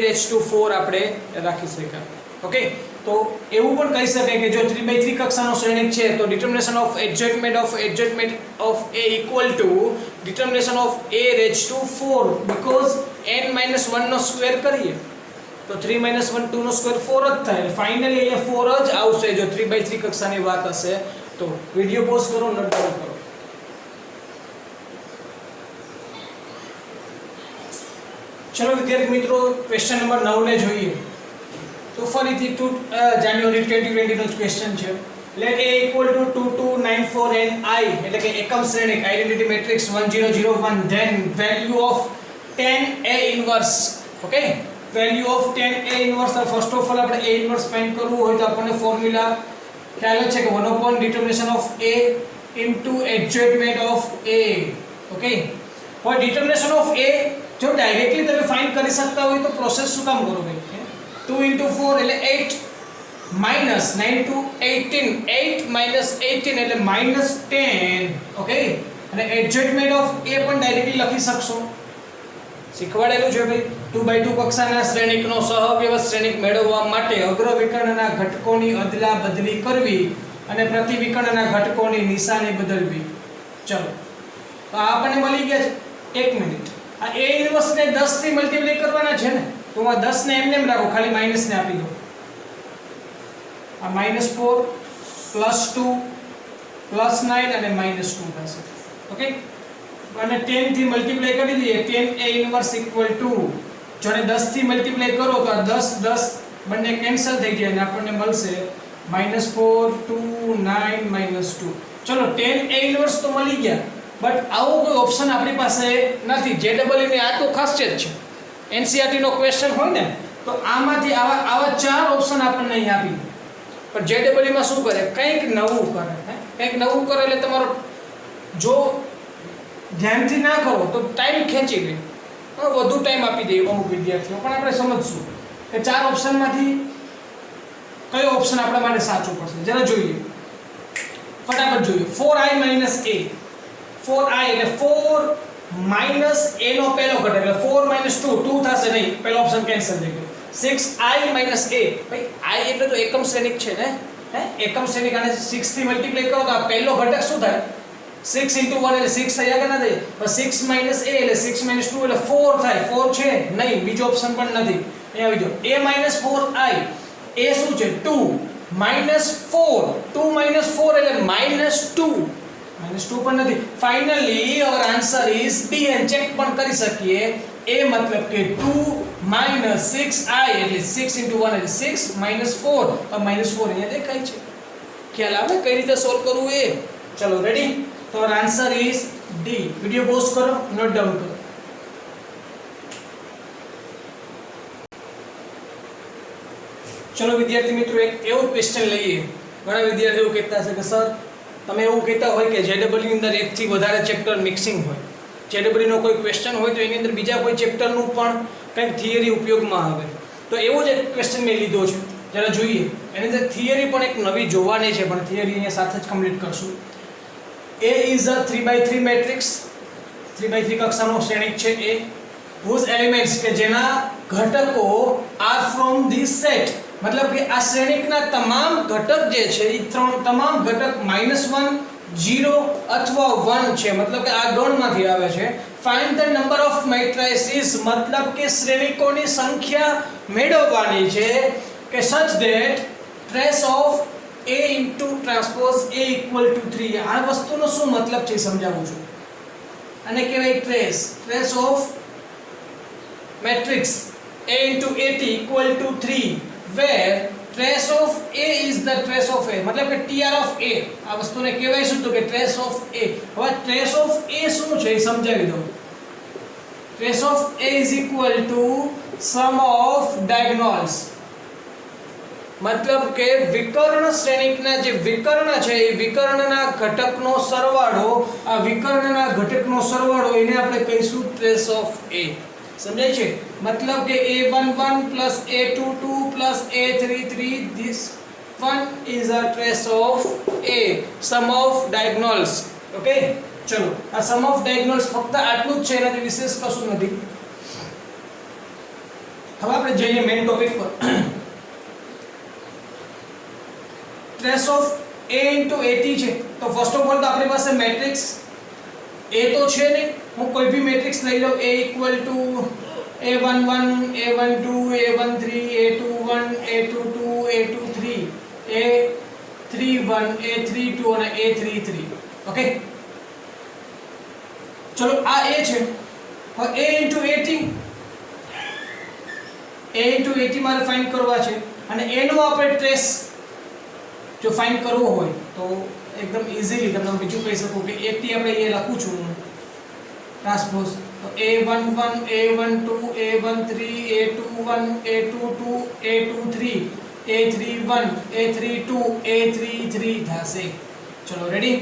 આપણે રાખી શક્યા ઓકે તો એવું પણ કહી શકાય કે જો 3/3 કક્ષાનો શ્રેણિક છે તો determination of adjointment of A = determination of A⁴ because n-1 નો સ્ક્વેર કરીએ તો 3 - 1 2 નો સ્ક્વેર 4 જ થાય. ફાઇનલી અહીંયા 4 જ આવશે જો 3/3 કક્ષાની વાત હશે તો. વિડિયો પોઝ કરો, નોટ ડાઉન કરો. ચલો વિદ્યાર્થી મિત્રો, ક્વેશ્ચન નંબર 9 ને જોઈએ. તો ફરીથી જાન્યુઆરી 2020 નો ક્વેશ્ચન છે. Let a equal to 2 2 9 4 and I એટલે કે એકમ શ્રેણિક identity matrix 1 0 0 1 then value of 10 a inverse. Okay, value of 10 a inverse. First of all આપણે a inverse ફાઇન્ડ કરવું હોય તો આપણને ફોર્મ્યુલા ખ્યાલ છે કે 1 upon determination of a into adjointment of a. Okay, હવે determination of a જો ડાયરેક્ટલી તમે ફાઇન્ડ કરી શકતા હોય તો પ્રોસેસ શું કામ કરો ભાઈ? 2 into 4 એટલે 8 minus 9 to 18 8 minus 18 એટલે -10. ઓકે, અને adjointment of a પણ ડાયરેક્ટલી લખી શકશો. શીખવાડેલું છે ભાઈ 2/2 કક્ષાના શ્રેણિકનો સહવ્યવસ્થ શ્રેણિક મેળવવા માટે અગ્રવિકર્ણના ઘટકોની અદલા બદલી કરવી અને પ્રતિવિકર્ણના ઘટકોની નિશાની બદલવી. ચલો, તો આ આપણને મળી ગયા છે. 1 મિનિટ, આ a ઇન્વર્સ ને 10 થી મલ્ટીપ્લાય કરવાના છે ને, તો હું આ 10 ને એમને એમ રાખો, ખાલી માઈનસ ને આપી દો. આ -4 +2 +9 અને -2 થશે. ઓકે, અને 10 થી મલ્ટીપ્લાય કરી દઈએ. 10 a ઇન્વર્સ ઇક્વલ ટુ જો 10 થી મલ્ટીપ્લાય કરો તો આ 10 10 બંને કેન્સલ થઈ જાય અને આપણને મળશે -4 2 9 -2. ચલો, 10 a ઇન્વર્સ તો મળી ગયા, બટ આવો કોઈ ઓપ્શન આપણી પાસે નથી. JEE ની આ તો ખાસિયત છે. NCERT નો ક્વેશ્ચન હોય ને તો આમાંથી આવા 4 ઓપ્શન આપણને અહીં આપી દે. પણ JEE માં શું કરે? કંઈક નવું કરે. કંઈક નવું કરે એટલે તમારો જો ધ્યાનથી ના કરો તો ટાઈમ ખેંચી લે, વધુ ટાઈમ આપી દે અમુક વિદ્યાર્થીઓ. પણ આપણે સમજશું કે 4 ઓપ્શનમાંથી કયો ઓપ્શન આપણા માટે સાચો પડશે. જરા જોઈએ, ફટાફટ જોઈએ. 4i - a 4i એટલે 4 માઈનસ a નો પહેલો ઘટક એટલે 4 - 2 2 થશે નહીં, પહેલો ઓપ્શન કેન્સલ થઈ ગયો. 6i - a ભાઈ i એટલે તો એકમ શ્રેણિક છે ને, એકમ શ્રેણિક અને 6 થી મલ્ટીપ્લાય કરો તો આ પહેલો ઘટક શું થાય? 6 into 1 એટલે 6 થયા કે ના થાય? પણ 6 minus a એટલે 6 minus 2 એટલે 4 થાય. 4 છે નહીં, બીજો ઓપ્શન પણ નથી. અહીંયા આવી જાઓ. a minus 4i, a શું છે? 2 minus 4 2 minus 4 એટલે -2 -2 પણ નથી. Finally hour answer is D. અને ચેક પણ કરી શકીએ. a મતલબ કે 2 minus 6i એટલે 6 into 1 એટલે 6 minus 4 તો -4 અહીંયા દેખાય છે. ખ્યાલ આવે કઈ રીતે સોલ્વ કરવું એ? ચલો, રેડી? તો answer is D. Video pause કરો, નોટ ડાઉન કરો. ચલો વિદ્યાર્થી મિત્રો, એક એવો ક્વેશ્ચન લઈએ. ઘણા વિદ્યાર્થીઓ કહેતા છે કે સર તમે એવું કહેતા હોય કે JEE ની અંદર એકથી વધારે ચેપ્ટર મિક્સિંગ હોય. JEE નો કોઈ ક્વેશ્ચન હોય તો એની અંદર બીજા કોઈ ચેપ્ટરનું પણ કંઈક થિયરી ઉપયોગમાં આવે. તો એવો જ એક ક્વેશ્ચન મેં લીધો છે, જરા જોઈએ. એની અંદર થિયરી પણ એક નવી જોવાની છે, પણ થિયરી અહીંયા સાથે જ કમ્પ્લીટ કરશું. A is a 3/3 matrix. 3/3 કક્ષાનો શ્રેણિક છે A, whose elements કે જેના ઘટકો are from this set. મતલબ કે આ શ્રેણિકના તમામ ઘટક જે છે એ તમામ ઘટક -1 0 અથવા 1 છે. મતલબ કે આ ગણમાંથી આવે છે. find the number of matrices મતલબ કે શ્રેણિકોની સંખ્યા મેળવવાની છે કે such that trace of a into transpose a equal to 3. આ વસ્તુનો શું મતલબ છે સમજાવું છું. આને કહેવાય trace of matrix a into at equal to 3 where trace of a is the trace of a મતલબ કે tr of a. આ વસ્તુને કહેવાય શું? તો કે trace of a. હવે trace of a શું છે એ સમજાવી દઉં. trace of a is equal to sum of diagonals. મતલબ કે વિકર્ણ શ્રેણિકના જે વિકર્ણ છે એ વિકર્ણના ઘટકનો સરવાળો, આ વિકર્ણના ઘટકનો સરવાળો એને આપણે કહીશું trace of a. સમજાય છે? મતલબ કે a11 plus a22 plus a33 this one is a trace of a, sum of diagonals. Okay, ચલો આ sum of diagonals ફક્ત આટલું જ છે, એનાથી વિશેષ કશું નથી. હવે આપણે જઈએ મેઇન ટોપિક પર. trace of a into at છે તો ફર્સ્ટ ઓફ ઓલ તો આપણી પાસે મેટ્રિક્સ a તો છે નહીં. હું કોઈ ભી મેટ્રિક્સ લઈ લઉં a equal to A11 A12 A13 A21 A22 A23 A31 A32 અને A33 ઓકે ચલો આ A છે હવે A into 80 મારે ફાઇન્ડ કરવા છે અને A નો આપણે ટ્રેસ જો ફાઇન્ડ કરવો હોય તો એકદમ ઈઝીલી તમને બીજું કહી શકું કે 80 આપણે એ લખું છું ટ્રાન્સપોઝ તો A11 A12 A13 A21 A22 A23 A31 A32 A33 થશે ચલો રેડી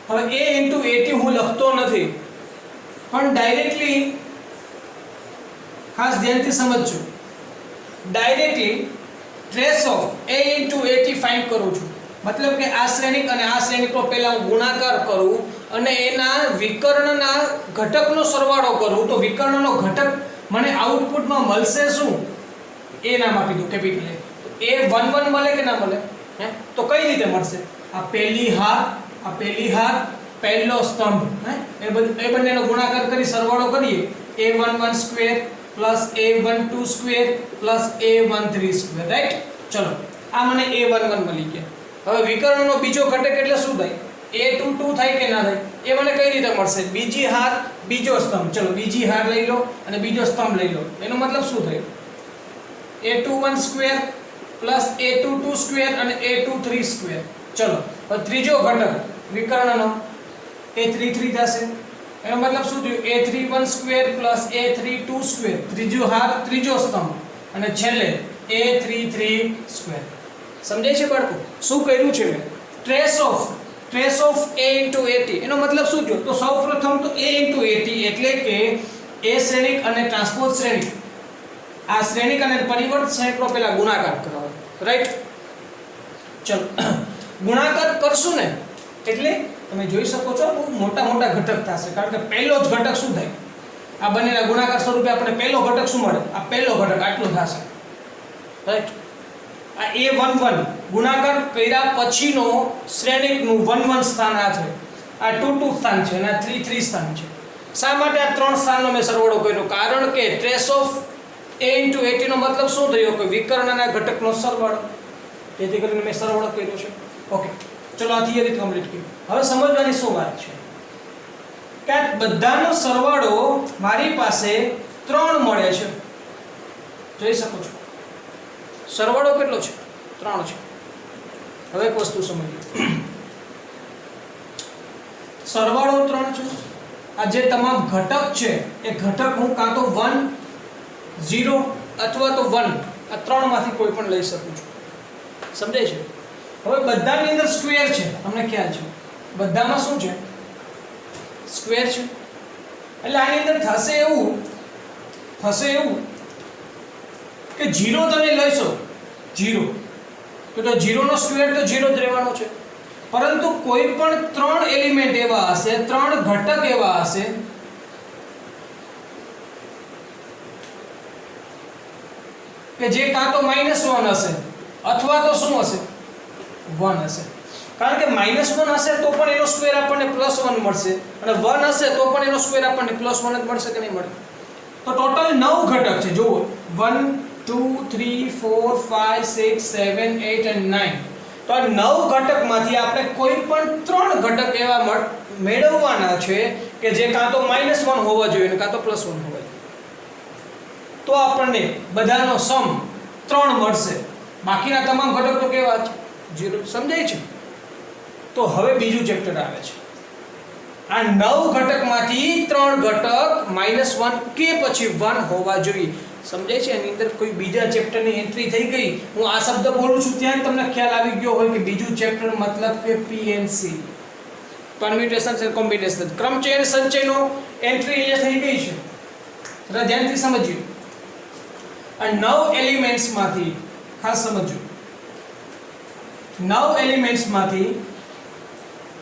હવે A into 80 હું લખતો નથી પણ ડાયરેક્ટલી ખાસ ધ્યાનથી સમજજો directly trace of A into 80 find કરું છું मतलब કે આ શ્રેણિક અને આ શ્રેણિકનો પહેલા હું ગુણાકાર કરું અને એના વિકર્ણના ઘટકનો સરવાળો કરું તો વિકર્ણનો ઘટક મને આઉટપુટમાં મળશે શું એ નામ આપી દઉં કેપિટલ A 11 મળે કે ના મળે હે તો કઈ રીતે મળશે આ પહેલી હાર પહેલો સ્તંભ હે એ બંનેનો ગુણાકાર કરી સરવાળો કરીએ A11 square plus A12 square plus A13 square right ચલો આ મને A11 મળી ગયા હવે વિકર્ણનો બીજો ઘટક એટલે શું થાય A22 થાય કે ના થાય એ મને કઈ રીતે મળશે બીજી હાર બીજો સ્તંભ ચલો બીજી હાર લઈ લો અને બીજો સ્તંભ લઈ લો એનો મતલબ શું થયો A21 square plus A22 square અને A23 સ્ક્વેર ચલો હવે ત્રીજો ઘટક વિકર્ણનો A33 થશે એનો મતલબ શું થયું A31 square plus A32 square ત્રીજો હાર ત્રીજો સ્તંભ અને છેલ્લે A33 સ્ક્વેર સમજાય છે બાળકો શું કર્યું છે મેં ટ્રેસ ઓફ A into 80 એનો મતલબ શું થયો તો સૌપ્રથમ તો A into 80 એટલે કે A શ્રેણિક અને ટ્રાન્સપોઝ શ્રેણિક આ શ્રેણિક અને પરિવર્ત શ્રેણિકનો પહેલા ગુણાકાર કરવાનો રાઈટ ચલો ગુણાકાર કરશું ને એટલે તમે જોઈ શકો છો બહુ મોટા ઘટક થશે કારણ કે પહેલો જ ઘટક શું થાય આ બંનેના ગુણાકાર સ્વરૂપે આપણે પહેલો ઘટક શું મળે આ પહેલો ઘટક આટલો થશે રાઈટ આ A11 ગુણાકાર કર્યા પછીનો શ્રેણિકનું 11 સ્થાન આ છે આ 22 સ્થાન છે અને આ 33 સ્થાન છે શા માટે આ ત્રણ સ્થાનનો મેં સરવાળો કર્યો કારણ કે ટ્રેસ ઓફ A into 80 નો મતલબ શું થયો કે વિકર્ણના ઘટકનો સરવાળો તેથી કરીને મેં સરવાળો કર્યો છે ઓકે ચલો આ થિયરી કમ્પ્લીટ કરી હવે સમજવાની શું વાત છે કે બધાનો સરવાળો મારી પાસે 3 મળે છે જોઈ શકો છો સરવાળો કેટલો છે 3 છે હવે એક વસ્તુ સમજીએ સરવાળો 3 છે આ જે તમામ ઘટક છે એ ઘટક હું કાં તો 1 0 અથવા તો 1 આ ત્રણમાંથી કોઈ પણ લઈ શકું છું સમજાય છે હવે બધાની અંદર સ્ક્વેર છે તમને ખ્યાલ છે બધામાં શું છે સ્ક્વેર છે એટલે આની અંદર થશે એવું કે 0 તમે લઈશો 0 તો 0 નો સ્ક્વેર તો 0 જ રહેવાનો છે પરંતુ કોઈ પણ 3 એલિમેન્ટ એવા હશે 3 ઘટક એવા હશે કે જે કાં તો -1 હશે અથવા તો શું હશે 1 હશે કારણ કે -1 હશે તો પણ એનો સ્ક્વેર આપણને +1 મળશે અને 1 હશે તો પણ એનો સ્ક્વેર આપણને +1 જ મળશે કે નહીં મળે તો ટોટલ 9 ઘટક છે જુઓ 1 2 3 4 5 6 7 8 અને 9 તો આ 9 ઘટકમાંથી આપણે કોઈ પણ 3 ઘટક એવા મેળવવાના છે કે જે કાં તો -1 હોવા જોઈએ અને કાં તો +1 હોવા જોઈએ તો આપણને બધાનો સમ 3 મળશે બાકીના તમામ ઘટક તો કેવા છે 0 સમજાય છે તો હવે બીજું ચેપ્ટર આવે છે આ 9 ઘટકમાંથી 3 ઘટક -1 કે પછી 1 હોવા જોઈએ સમજાય છે એની અંદર કોઈ બીજા ચેપ્ટરની એન્ટ્રી થઈ ગઈ હું આ શબ્દ બોલું છું ત્યાં તમને ખ્યાલ આવી ગયો હોય કે બીજું ચેપ્ટર મતલબ કે PNC પરમ્યુટેશન એન્ડ કોમ્બિનેશન ક્રમચય અને સંચયનો એન્ટ્રી અહીંયા થઈ ગઈ છે જરા ધ્યાનથી સમજીએ આ 9 એલિમેન્ટ્સમાંથી ખાસ સમજો 9 એલિમેન્ટ્સમાંથી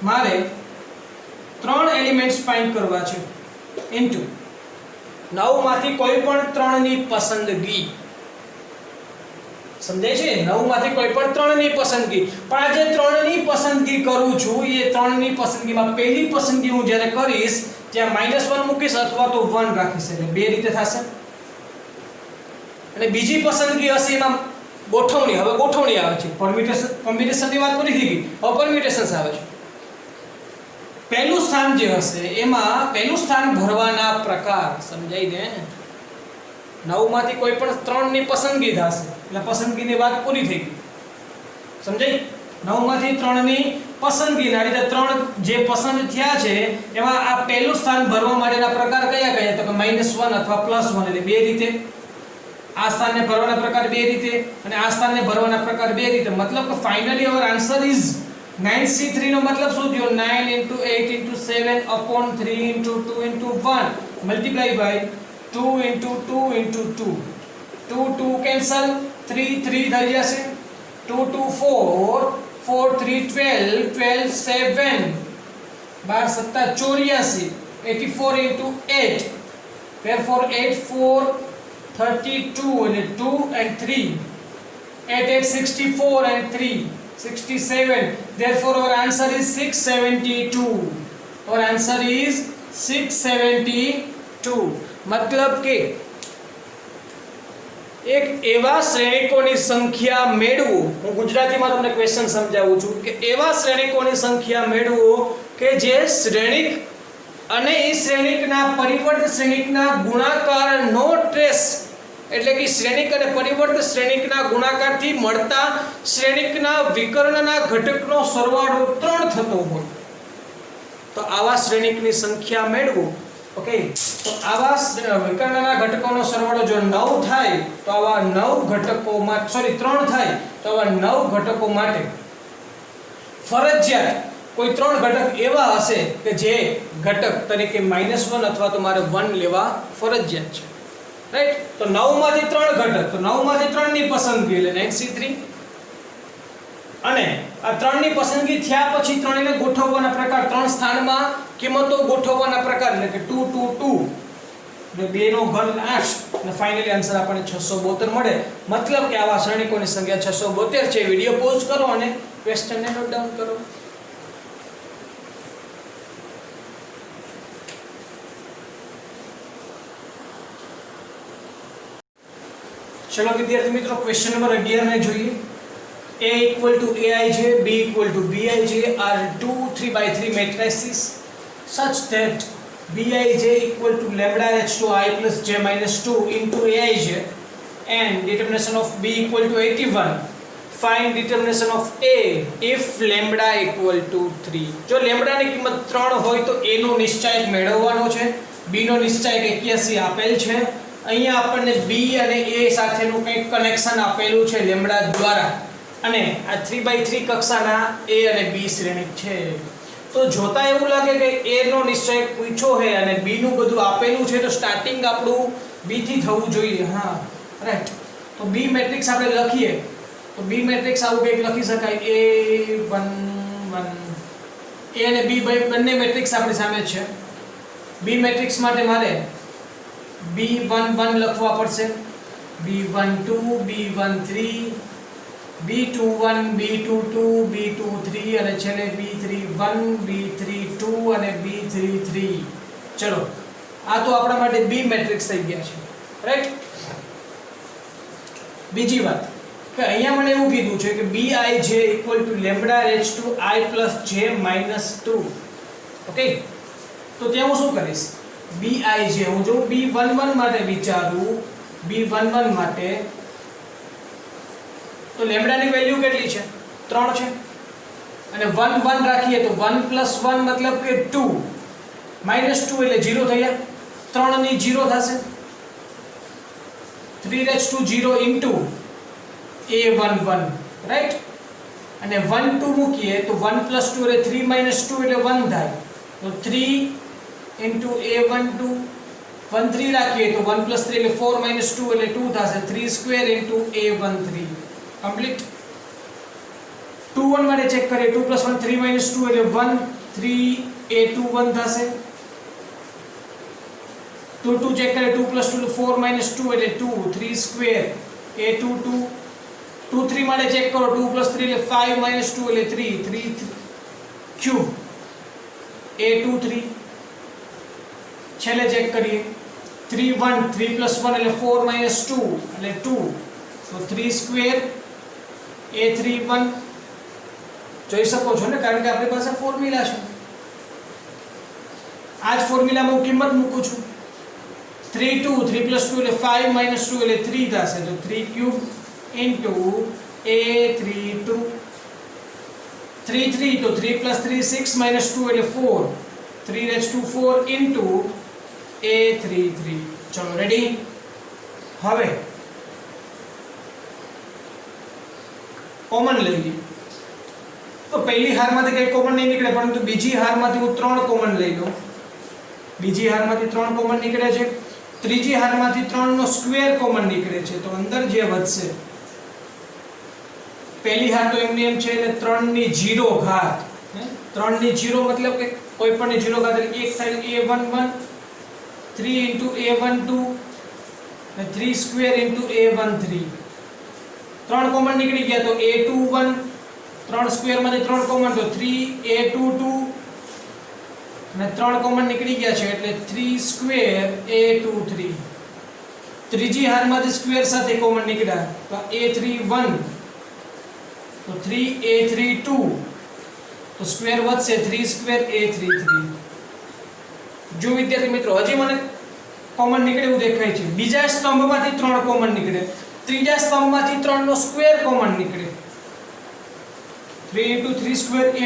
મારે 3 એલિમેન્ટ્સ ફાઇન્ડ કરવા છે ઇન્ટુ 9 માંથી કોઈ પણ 3 ની પસંદગી સમજાય છે? 9 માંથી કોઈ પણ 3 ની પસંદગી. પણ આ જે 3 ની પસંદગી કરું છું એ 3 ની પસંદગીમાં પહેલી પસંદગી હું જ્યારે કરીશ ત્યાં -1 મૂકીશ અથવા તો 1 રાખીશ, એટલે બે રીતે થશે. અને બીજી પસંદગી હશે એમાં ગોઠવણી. હવે ગોઠવણી આવે છે. કોમ્બિનેશનની વાત કરી હતી, હવે પરમ્યુટેશન્સ આવે છે. પહેલું સ્થાન જે હશે એમાં પહેલું સ્થાન ભરવાના પ્રકાર. સમજાય ને? 9 માંથી કોઈ પણ 3 ની પસંદગી થશે એટલે પસંદગીની વાત પૂરી થઈ ગઈ. સમજાય? 9 માંથી 3 ની પસંદગી, આ રીતે 3 જે પસંદ થયા છે એમાં આ પહેલું સ્થાન ભરવા માટેના પ્રકાર કયા કયા? તો કે -1 અથવા +1, એટલે બે રીતે. આ સ્થાનને ભરવાના પ્રકાર બે રીતે અને આ સ્થાનને ભરવાના પ્રકાર બે રીતે. મતલબ કે finally hour answer is 9C3 નો મતલબ શું થયો? 9 * 8 * 7 upon 3 * 2 * 1 multiply by 2 * 2 * 2. 2 2 cancel, 3 3 થઈ જશે. 2 2 4, 4 3 12, 12 7, 12 7 84, 84 * 8, therefore 8 4 32 અને 2 and 3, 8 8 64 and 3 67, therefore our answer is 672. our answer is 672. मतलब કે એક એવા શ્રેણિકોની સંખ્યા મેળવો, હું ગુજરાતીમાં તમને ક્વેશ્ચન સમજાવું છું કે એવા શ્રેણિકોની સંખ્યા મેળવો કે જે શ્રેણિક અને એ શ્રેણિકના પરિવર્ત શ્રેણિકના ગુણાકારનો ટ્રેસ, એટલે કે શ્રેણિક અને પરિવર્ત શ્રેણિકના ગુણાકારથી મળતા શ્રેણિકના વિકર્ણના ઘટકનો સરવાળો 3 થતો હોય તો આવા શ્રેણિકની સંખ્યા મેળવો. ઓકે, તો આવા વિકર્ણના ઘટકોનો સરવાળો જો 9 થાય તો આવા 9 ઘટકોમાં 3 થાય તો આવા 9 ઘટકો માટે ફરજિયાત કોઈ 3 ઘટક એવા હશે કે જે ઘટક તરીકે -1 અથવા તો મારે 1 લેવા ફરજિયાત છે. રાઈટ? તો 9 માંથી 3 ઘટક, તો 9 માંથી 3 ની પસંદગી એટલે 9C3. અને આ 3 ની પસંદગી થયા પછી 3 ને ગોઠવવાના પ્રકાર, 3 સ્થાનમાં કિંમતો ગોઠવવાના પ્રકાર એટલે કે 2 2 2 એટલે 2 નો ઘન 8 અને ફાઇનલી આન્સર આપણને 672 મળે. મતલબ કે આવા શ્રેણિકોની સંખ્યા 672 છે. વિડિયો પોઝ કરો અને ક્વેશ્ચનને નોટ ડાઉન કરો. चलो विद्यार्थी मित्रों, क्वेश्चन नंबर 11 में જોઈએ. A = Aij, B = Bij are 2 3x3 matrices such that Bij = lambda h2i plus j minus 2 into Aij and determination of B = 81. Find determination of A if lambda = 3. જો lambda ની કિંમત 3 હોય તો A નો નિશ્ચાયક મેળવવાનો છે. B નો નિશ્ચાયક 81 આપેલ છે. અહીંયા આપણને B અને A સાથેનું કંઈક કનેક્શન આપેલું છે લેમ્બડા દ્વારા, અને આ 3x3 કક્ષાના A અને B શ્રેણિક છે. તો જોતા એવું લાગે કે A નો નિશ્ચયક પૂછો છે અને B નું બધું આપેલું છે તો સ્ટાર્ટિંગ આપણું B થી થવું જોઈએ. હા, રાઈટ. તો B મેટ્રિક્સ આપણે લખીએ તો B મેટ્રિક્સ આવું કંઈક લખી શકાય. A1 1 A અને B બંને મેટ્રિક્સ આપણી સામે છે. B મેટ્રિક્સ માટે મારે B11 લખવા પડશે, B12 B13 B21 B22 B23 અને છેલ્લે B31 B32 અને B33. ચલો, આ તો આપણા માટે B મેટ્રિક્સ થઈ ગયા છે. રાઈટ? બીજી વાત કે અહીંયા મને એવું કીધું છે કે Bij = lambda h2i plus j minus 2. Okay, તો ત્યાં હું શું કરીશ? Bij હું જો B11 માટે વિચારું, B11 માટે તો લેમ્બડા ની વેલ્યુ કેટલી છે? 3 છે. અને 1 1 રાખીએ તો 1 + 1 મતલબ કે 2 -2 એટલે 0 થઈ જાય. 3 ની 0 થશે. 3 into A11, રાઈટ? અને 1 2 મૂકીએ તો 1 + 2 એટલે 3 - 2 એટલે 1 થાય. તો 3 into A12, 1 3 રાખીએ તો 1 + 3 એટલે 4 - 2 એટલે 2 થશે. 3² into A13 કમ્પ્લીટ. 2 1 માટે ચેક કરીએ. 2 + 1 3 - 2 એટલે 1, 3 A21 થશે. 2 2 ચેક કરીએ. 2 + 2 4 - 2 એટલે 2, 3² A22 2 3 માટે ચેક કરો 2 + 3 એટલે 5 - 2 એટલે 3 3 ક્યુબ a23 છેલ્લે ચેક કરીએ 3 1 3 + 1 એટલે 4 - 2 એટલે 2 તો 3 સ્ક્વેર a31 જોઈ શકો છો ને કારણ કે આપણી પાસે ફોર્મ્યુલા છે આ જ ફોર્મ્યુલામાં હું કિંમત મૂકું છું 3 2 3 + 2 એટલે 5 - 2 એટલે 3 થશે તો 3 ક્યુબ a32 3 3 તો 3 + 3 6 - 2 એટલે 4 3^4 a33 ચલો રેડી હવે કોમન લઈ લઈએ તો પહેલી હારમાંથી કઈ કોમન નહીં નીકળે પરંતુ બીજી હારમાંથી હું 3 કોમન લઈ લઉં બીજી હારમાંથી 3 કોમન નીકળે છે ત્રીજી હારમાંથી 3 નો સ્ક્વેર કોમન નીકળે છે તો અંદર જે વધશે પહેલી હાર તો એમની એમ છે એટલે 3 ની 0 ઘાત 3 ની 0 મતલબ કે કોઈ પણ ની 0 ઘાત એટલે 1 થાય a11 3 * a12 અને 3 સ્ક્વેર * a13 3 કોમન નીકળી ગયા તો a21 3 સ્ક્વેર માંથી 3 કોમન તો 3a22 અને 3 કોમન નીકળી ગયા છે એટલે 3 સ્ક્વેર a23 ત્રીજી હારમાંથી સ્ક્વેર સાથે કોમન નીકળ્યા તો a31 તો 3a32 તો સ્ક્વેર વધશે 3 સ્ક્વેર a33 જો વિદ્યાર્થી મિત્રો હજી મને કોમન નીકળે એવું દેખાય છે બીજા સ્તંભમાંથી 3 કોમન નીકળે ત્રીજા સ્તંભમાંથી 3 નો સ્ક્વેર કોમન નીકળે 3 * 3 સ્ક્વેર * 3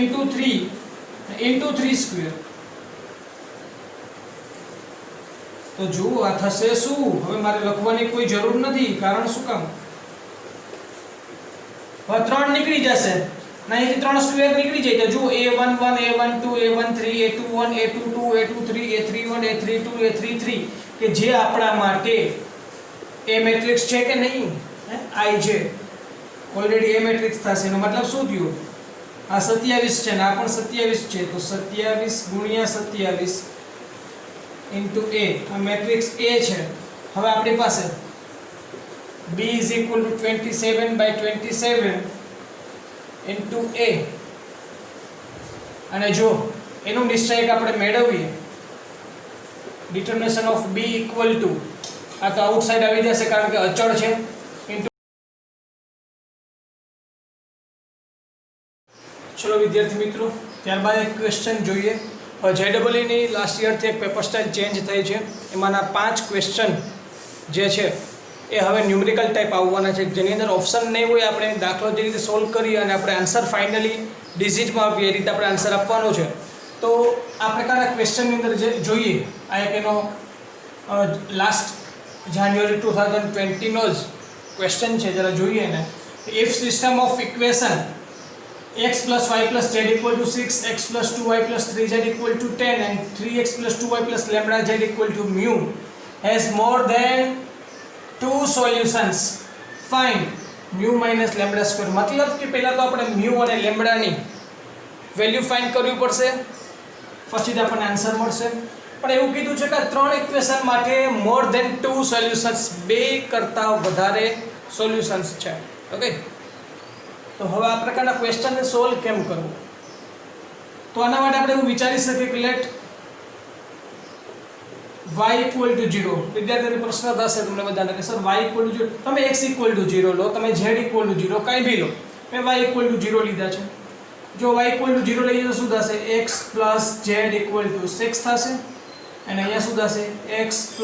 * 3 સ્ક્વેર તો જો આ થશે શું હવે મારે લખવાની કોઈ જરૂર નથી કારણ શું કામ હવે 3 નીકળી જશે અહીંથી 3 સ્ક્વેર નીકળી જાય તો જો a11 a12 a13 a21 a22 a23 a31 a32 a33 કે જે આપણા માટે એ મેટ્રિક્સ છે કે નહીં I છે ઓલરેડી એ મેટ્રિક્સ થશે એનો મતલબ શું થયું આ 27 છે ને આ પણ 27 છે તો 27 * 27 * a આ મેટ્રિક્સ A છે હવે આપણી પાસે B = 27/27 * a અને જો એનું નિશ્ચયક આપણે મેળવીએ determination of B = આ તો આઉટસાઇડ આવી જશે કારણ કે અચળ છે ચલો વિદ્યાર્થી મિત્રો ત્યારબાદ એક ક્વેશ્ચન જોઈએ JEE ની લાસ્ટ યરથી એક પેપર સ્ટાઇલ ચેન્જ થઈ છે એમાંના 5 ક્વેશ્ચન જે છે એ હવે ન્યુમેરિકલ ટાઈપ આવવાના છે જેની અંદર ઓપ્શન નહીં હોય આપણે દાખલો જે રીતે સોલ્વ કરી અને આપણે આન્સર ફાઇનલી ડિજિટમાં આપીએ એ રીતે આપણે આન્સર આપવાનો છે તો આ પ્રકારના ક્વેશ્ચનની અંદર જે જોઈએ આ એક એનો લાસ્ટ જાન્યુઆરી 2020 નો જ ક્વેશ્ચન છે જરા જોઈએ ને if system of equation x + y + z = 6 x + 2y + 3z = 10 and 3x + 2y + λz = μ has more than 2 solutions find μ - λ² મતલબ કે પહેલા તો આપણે μ અને લેમ્બડા ની વેલ્યુ ફાઇન્ડ કરવી પડશે પછી જ આપણને આન્સર મળશે પણ એવું કીધું છે કે 3 ઇક્વેશન માટે મોર ધેન 2 સોલ્યુશન્સ 2 કરતાં વધારે સોલ્યુશન્સ છે ઓકે તો હવે આ પ્રકારના ક્વેશ્ચનને સોલ્વ કેમ કરવું તો આના માટે આપણે એવું વિચારી શકીએ કે લેટ y = 0 વિદ્યાર્થીઓને પ્રશ્ન થશે તમને બધાને કે સર y = 0 તમે x = 0 લો તમે z = 0 કાંઈ બી લો મેં y = 0 લીધા છે જો y = 0 લઈએ તો શું થશે x + z = 6 થશે અને અહીંયા શું થશે x +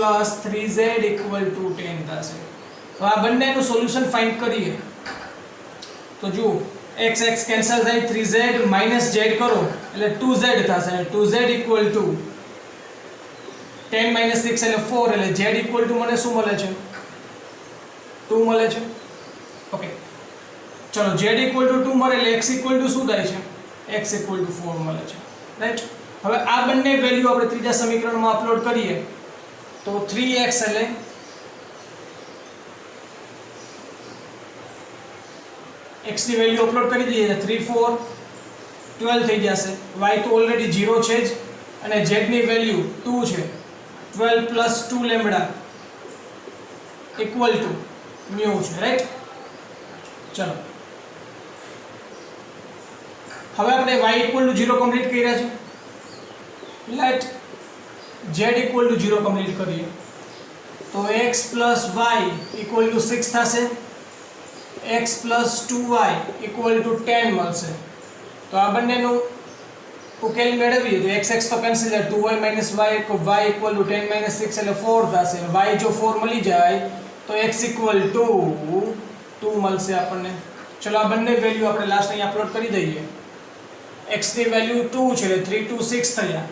3z = 10 થશે તો આ બંનેનું સોલ્યુશન ફાઇન્ડ કરીએ તો જો x x કેન્સલ થાય 3z - z કરો એટલે 2z થશે અને 2z = 10 - 6 એટલે 4 એટલે z = મને શું મળે છે 2 મળે છે ઓકે ચલો z = 2 મળે એટલે x = શું થાય છે x = 4 મળે છે રાઈટ હવે આ બંને વેલ્યુ આપણે ત્રીજા સમીકરણમાં અપલોડ કરીએ તો 3x એટલે x ની વેલ્યુ અપલોડ કરી દઈએ 3 4 12 થઈ જશે y તો ઓલરેડી 0 છે જ અને z ની વેલ્યુ 2 છે 12 + 2 લેમ્બડા = μ છે રાઈટ ચલો હવે આપણે y = 0 કમ્પ્લીટ કર્યા છે. લેટ z = 0 કમ્પ્લીટ કરીએ તો x + y = 6 થશે, x + 2y = 10 મળશે. તો આ બંનેનું ઉકેલ મેળવીએ તો x તો કેન્સલ થાય, 2y - y y = 10 - 6 એટલે 4 થશે. y જો 4 મળી જાય તો x = 2 મળશે આપણને. ચલો આ બંને વેલ્યુ આપણે લાસ્ટ અહીં અપલોડ કરી દઈએ. x ની વેલ્યુ 2 છે એટલે 3 2 6 થયા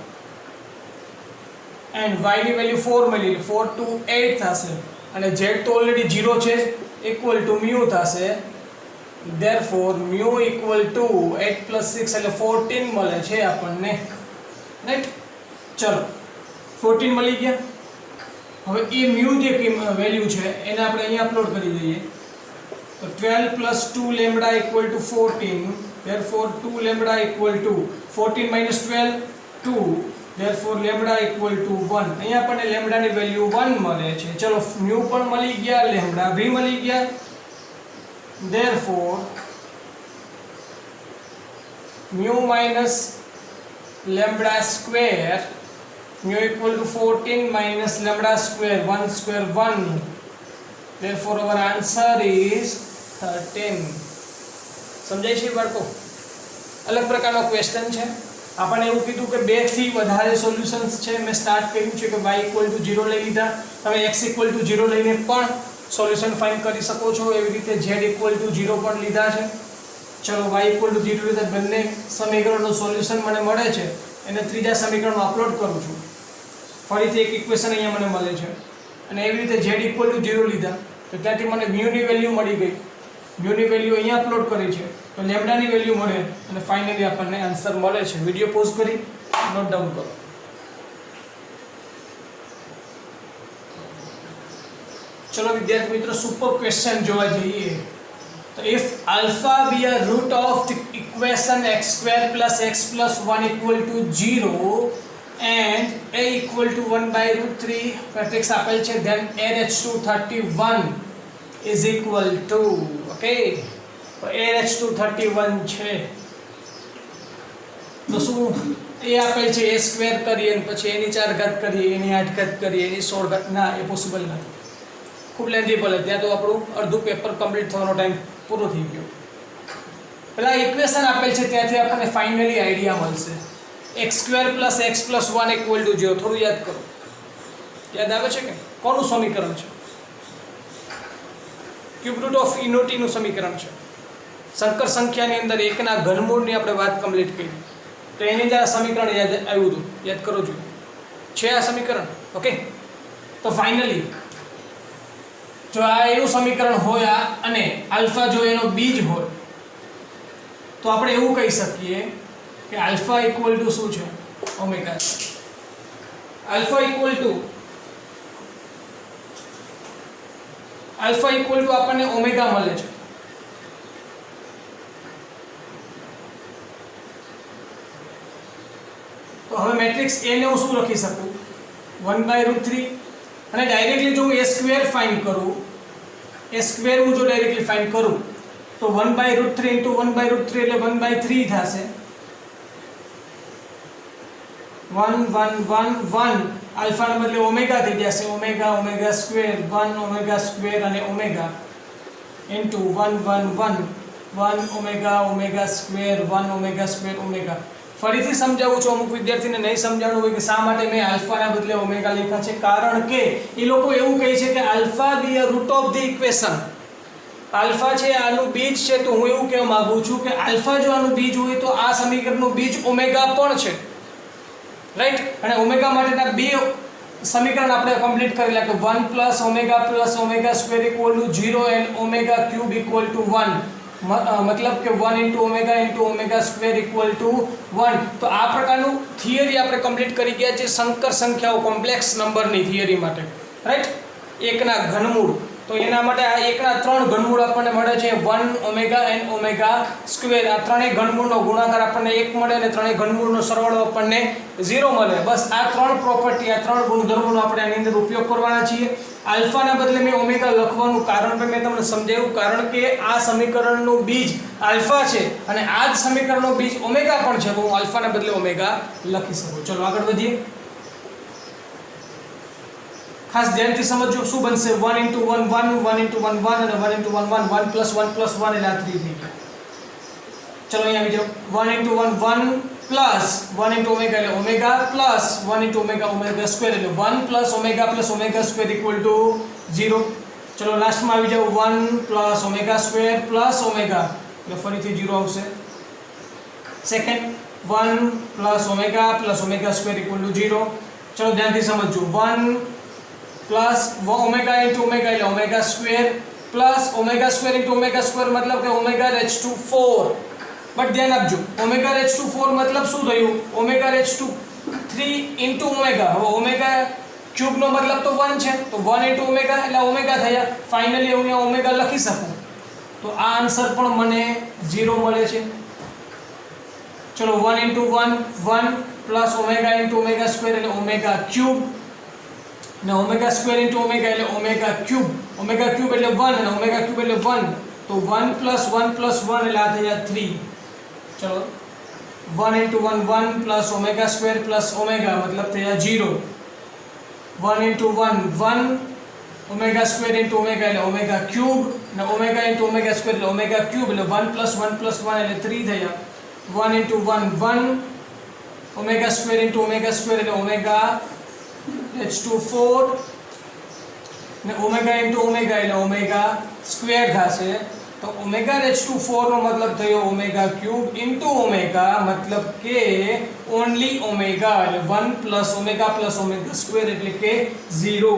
એન્ડ y ની વેલ્યુ 4 મળી એટલે 4 2 8 થશે અને z તો ઓલરેડી 0 છે ઇક્વલ ટુ μ થશે. therefore μ = 8 + 6 એટલે 14 મળે છે આપણને. રાઈટ, ચલો 14 મળી ગયા. હવે એ μ જે વેલ્યુ છે એને આપણે અહીંયા અપલોડ કરી દઈએ તો 12 + 2 λ = 14. therefore 2 λ = 14 - 12 2. therefore λ = 1. અહીંયા આપણને લેમ્બડા ની વેલ્યુ 1 મળે છે. ચલો μ પણ મળી ગયા, લેમ્બડા भी મળી ગયા. therefore μ - λ² μ = 14 - λ² 1 square 1. therefore our answer is 13. સમજાય છે બાળકો? અલગ પ્રકારનો ક્વેશ્ચન છે. આપણને એવું કીધું કે 2 થી વધારે સોલ્યુશન્સ છે. મેં સ્ટાર્ટ કર્યું છે કે y = 0 લઈ લીધા, તમે x = 0 લઈને પણ સોલ્યુશન ફાઇન્ડ કરી શકો છો. એવી રીતે z = 0 પણ લીધા છે. ચલો y = 0 લીધા, બંને સમીકરણનું સોલ્યુશન મને મળે છે એને ત્રીજા સમીકરણમાં અપલોડ કરું છું. ફરીથી એક ઇક્વેશન અહીંયા મને મળે છે અને એવી રીતે z = 0 લીધા તો ત્યાંથી મને μ ની વેલ્યુ મળી ગઈ. μ ની વેલ્યુ અહીંયા અપલોડ કરી છે તો લેમ્બડા ની વેલ્યુ મળે અને ફાઇનલી આપણને આન્સર મળે છે. વિડિયો પોઝ કરી નોટ ડાઉન કરો. ચલો વિદ્યાર્થી મિત્રો સુપર ક્વેશ્ચન જોવા જઈએ તો if alpha be a root of the equation x² + x + 1 = 0 and a = 1/√3 matrix આપેલ છે then AH231 is equal to okay તો AH231 છે તો શું એ આપેલ છે a² કરીએ અને પછી એની 4 ઘાત કરીએ, એની 8 ઘાત કરીએ, એની 16 ઘાત. ના, એ પોસિબલ નથી, ખૂબ લેન્ધી પડે. ત્યાં તો આપણું અડધું પેપર કમ્પ્લીટ થવાનો ટાઈમ પૂરો થઈ ગયો. પેલા ઇક્વેશન આપેલ છે ત્યાંથી આપણને ફાઇનલી આઈડિયા મળશે. x² + x + 1 = 0. થોડું યાદ કરો, યાદ આવે છે કે કોનું સમીકરણ છે? ક્યુબ રૂટ ઓફ યુનિટી નું સમીકરણ છે. સંકર સંખ્યાની અંદર એકના ઘનમૂળની આપણે વાત કમ્પ્લીટ કરી તો એની અંદર આ સમીકરણ યાદ આવ્યું હતું, યાદ કરો જોઈએ છે આ સમીકરણ. ઓકે, તો ફાઇનલી જો આ એવું સમીકરણ હોય અને આલ્ફા જો એનો બીજ હોય તો આપણે એવું કહી શકીએ કે આલ્ફા = શું છે? ઓમેગા. આલ્ફા = આપણને ઓમેગા મળે છે. તો હવે મેટ્રિક્સ A ને હું શું લખી શકું? 1/√3 અને ડાયરેક્ટલી જો હું a² ફાઇન્ડ કરું, a² હું જો ડાયરેક્ટલી ફાઇન્ડ કરું તો 1/√3 * 1/√3 એટલે 1/3 થશે. 1 1 1 1 આલ્ફાના બદલે ઓમેગા થઈ જશે. Omega omega square 1 omega square અને omega into 1 1 1 1 omega omega square 1 omega square omega. ફરીથી સમજાવું છું, અમુક વિદ્યાર્થીને નહીં સમજાણું હોય કે શા માટે મેં આલ્ફાના બદલે ઓમેગા લખ્યા છે. કારણ કે એ લોકો એવું કહે છે કે alpha be a root of the equation. Alpha છે આનું બીજ છે, તો હું એવું કહેવા માંગુ છું કે આલ્ફા જો આનું બીજ હોય તો આ સમીકરણનું બીજ ઓમેગા પણ છે. રાઈટ, અને ઓમેગા માટેના બે સમીકરણ આપણે કમ્પ્લીટ કરેલા કે 1 + omega + omega square = 0 and omega cube = 1. મતલબ કે 1 * ઓમેગા * ઓમેગા સ્ક્વેર = 1. તો આ પ્રકારનું થિયરી આપણે કમ્પ્લીટ કરી ગયા છે સંકર સંખ્યાઓ કોમ્પ્લેક્સ નંબરની થિયરી માટે. રાઈટ, એકના ઘનમૂળ તો એના માટે આ એકના 3 ઘનમૂળ આપણને મળે છે 1 ઓમેગા એન ઓમેગા સ્ક્વેર. આ ત્રણેય ઘનમૂળનો ગુણાકાર આપણને 1 મળે અને ત્રણેય ઘનમૂળનો સરવાળો આપણને 0 મળે. બસ આ 3 પ્રોપર્ટી, આ 3 ગુણધર્મોનો આપણે આની અંદર ઉપયોગ કરવાના છીએ. આલ્ફાના બદલે મેં ઓમેગા લખવાનું કારણ પણ મેં તમને સમજાવ્યું, કારણ કે આ સમીકરણનું બીજ આલ્ફા છે અને આ જ સમીકરણનું બીજ ઓમેગા પણ છે, તો હું આલ્ફાના બદલે ઓમેગા લખી શકું. ચલો આગળ વધીએ. ખાસ ધ્યાનથી સમજો શું બનશે. 1 * 1 1, 1 * 1 1 અને 1 * 1 1, 1 + 1 + 1 એટલે આ 3 થઈ ગયા. ચલો અહીંયા આવી જાઓ. 1 * 1 1 પ્લસ 1 * ઓમેગા એટલે omega plus 1 * omega omega square એટલે 1 + ઓમેગા + ઓમેગા સ્ક્વેર = 0. ચલો લાસ્ટમાં આવી જાઓ. 1 + ઓમેગા સ્ક્વેર પ્લસ ઓમેગા એટલે ફરીથી 0 આવશે. Second 1 + omega + omega square = 0. ચલો ધ્યાનથી સમજો. 1 પ્લસ ઓમેગા ઇન્ટુ ઓમેગા એટલે omega square plus omega square into omega square મતલબ કે ઓમેગા રેઝ ટુ 4. બટ ધ્યાન આપજો, ઓમેગા રેઝ ટુ 4 મતલબ શું થયું? Omega raise to 3 into omega. હવે ઓમેગા ક્યુબ નો મતલબ તો 1 છે, તો 1 ઇન્ટુ ઓમેગા એટલે ઓમેગા થયા. ફાઇનલી હું અહીંયા ઓમેગા લખી શકું, તો આ આન્સર પણ મને 0 મળે છે. ચલો 1 into 1 1 plus omega into omega square એટલે ઓમેગા ક્યુબ અને ઓમેગા સ્ક્વેર ઇન્ટુ ઓમેગા એટલે ઓમેગા ક્યુબ. ઓમેગા ક્યુબ એટલે 1 અને ઓમેગા ક્યુબ એટલે 1, તો 1 + 1 + 1 એટલે આ થયા 3. ચલો 1 into 1 1 plus omega square plus omega મતલબ થયા 0. 1 into 1 1 omega square into omega એટલે ઓમેગા ક્યુબ અને ઓમેગા ઇન્ટુ ઓમેગા સ્ક્વેર એટલે ઓમેગા ક્યુબ એટલે 1 + 1 + 1 એટલે 3 થયા. 1 into 1 1 omega square into omega square એટલે ઓમેગા રેઝ ટુ 4 ને ઓમેગા ઇન્ટુ ઓમેગા એટલે ઓમેગા સ્ક્વેર થશે. તો ઓમેગા રેઝ ટુ 4 નો મતલબ થયો ઓમેગા ક્યુબ ઇન્ટુ ઓમેગા મતલબ કે ઓન્લી ઓમેગા એટલે 1 + ઓમેગા + ઓમેગા સ્ક્વેર એટલે કે 0.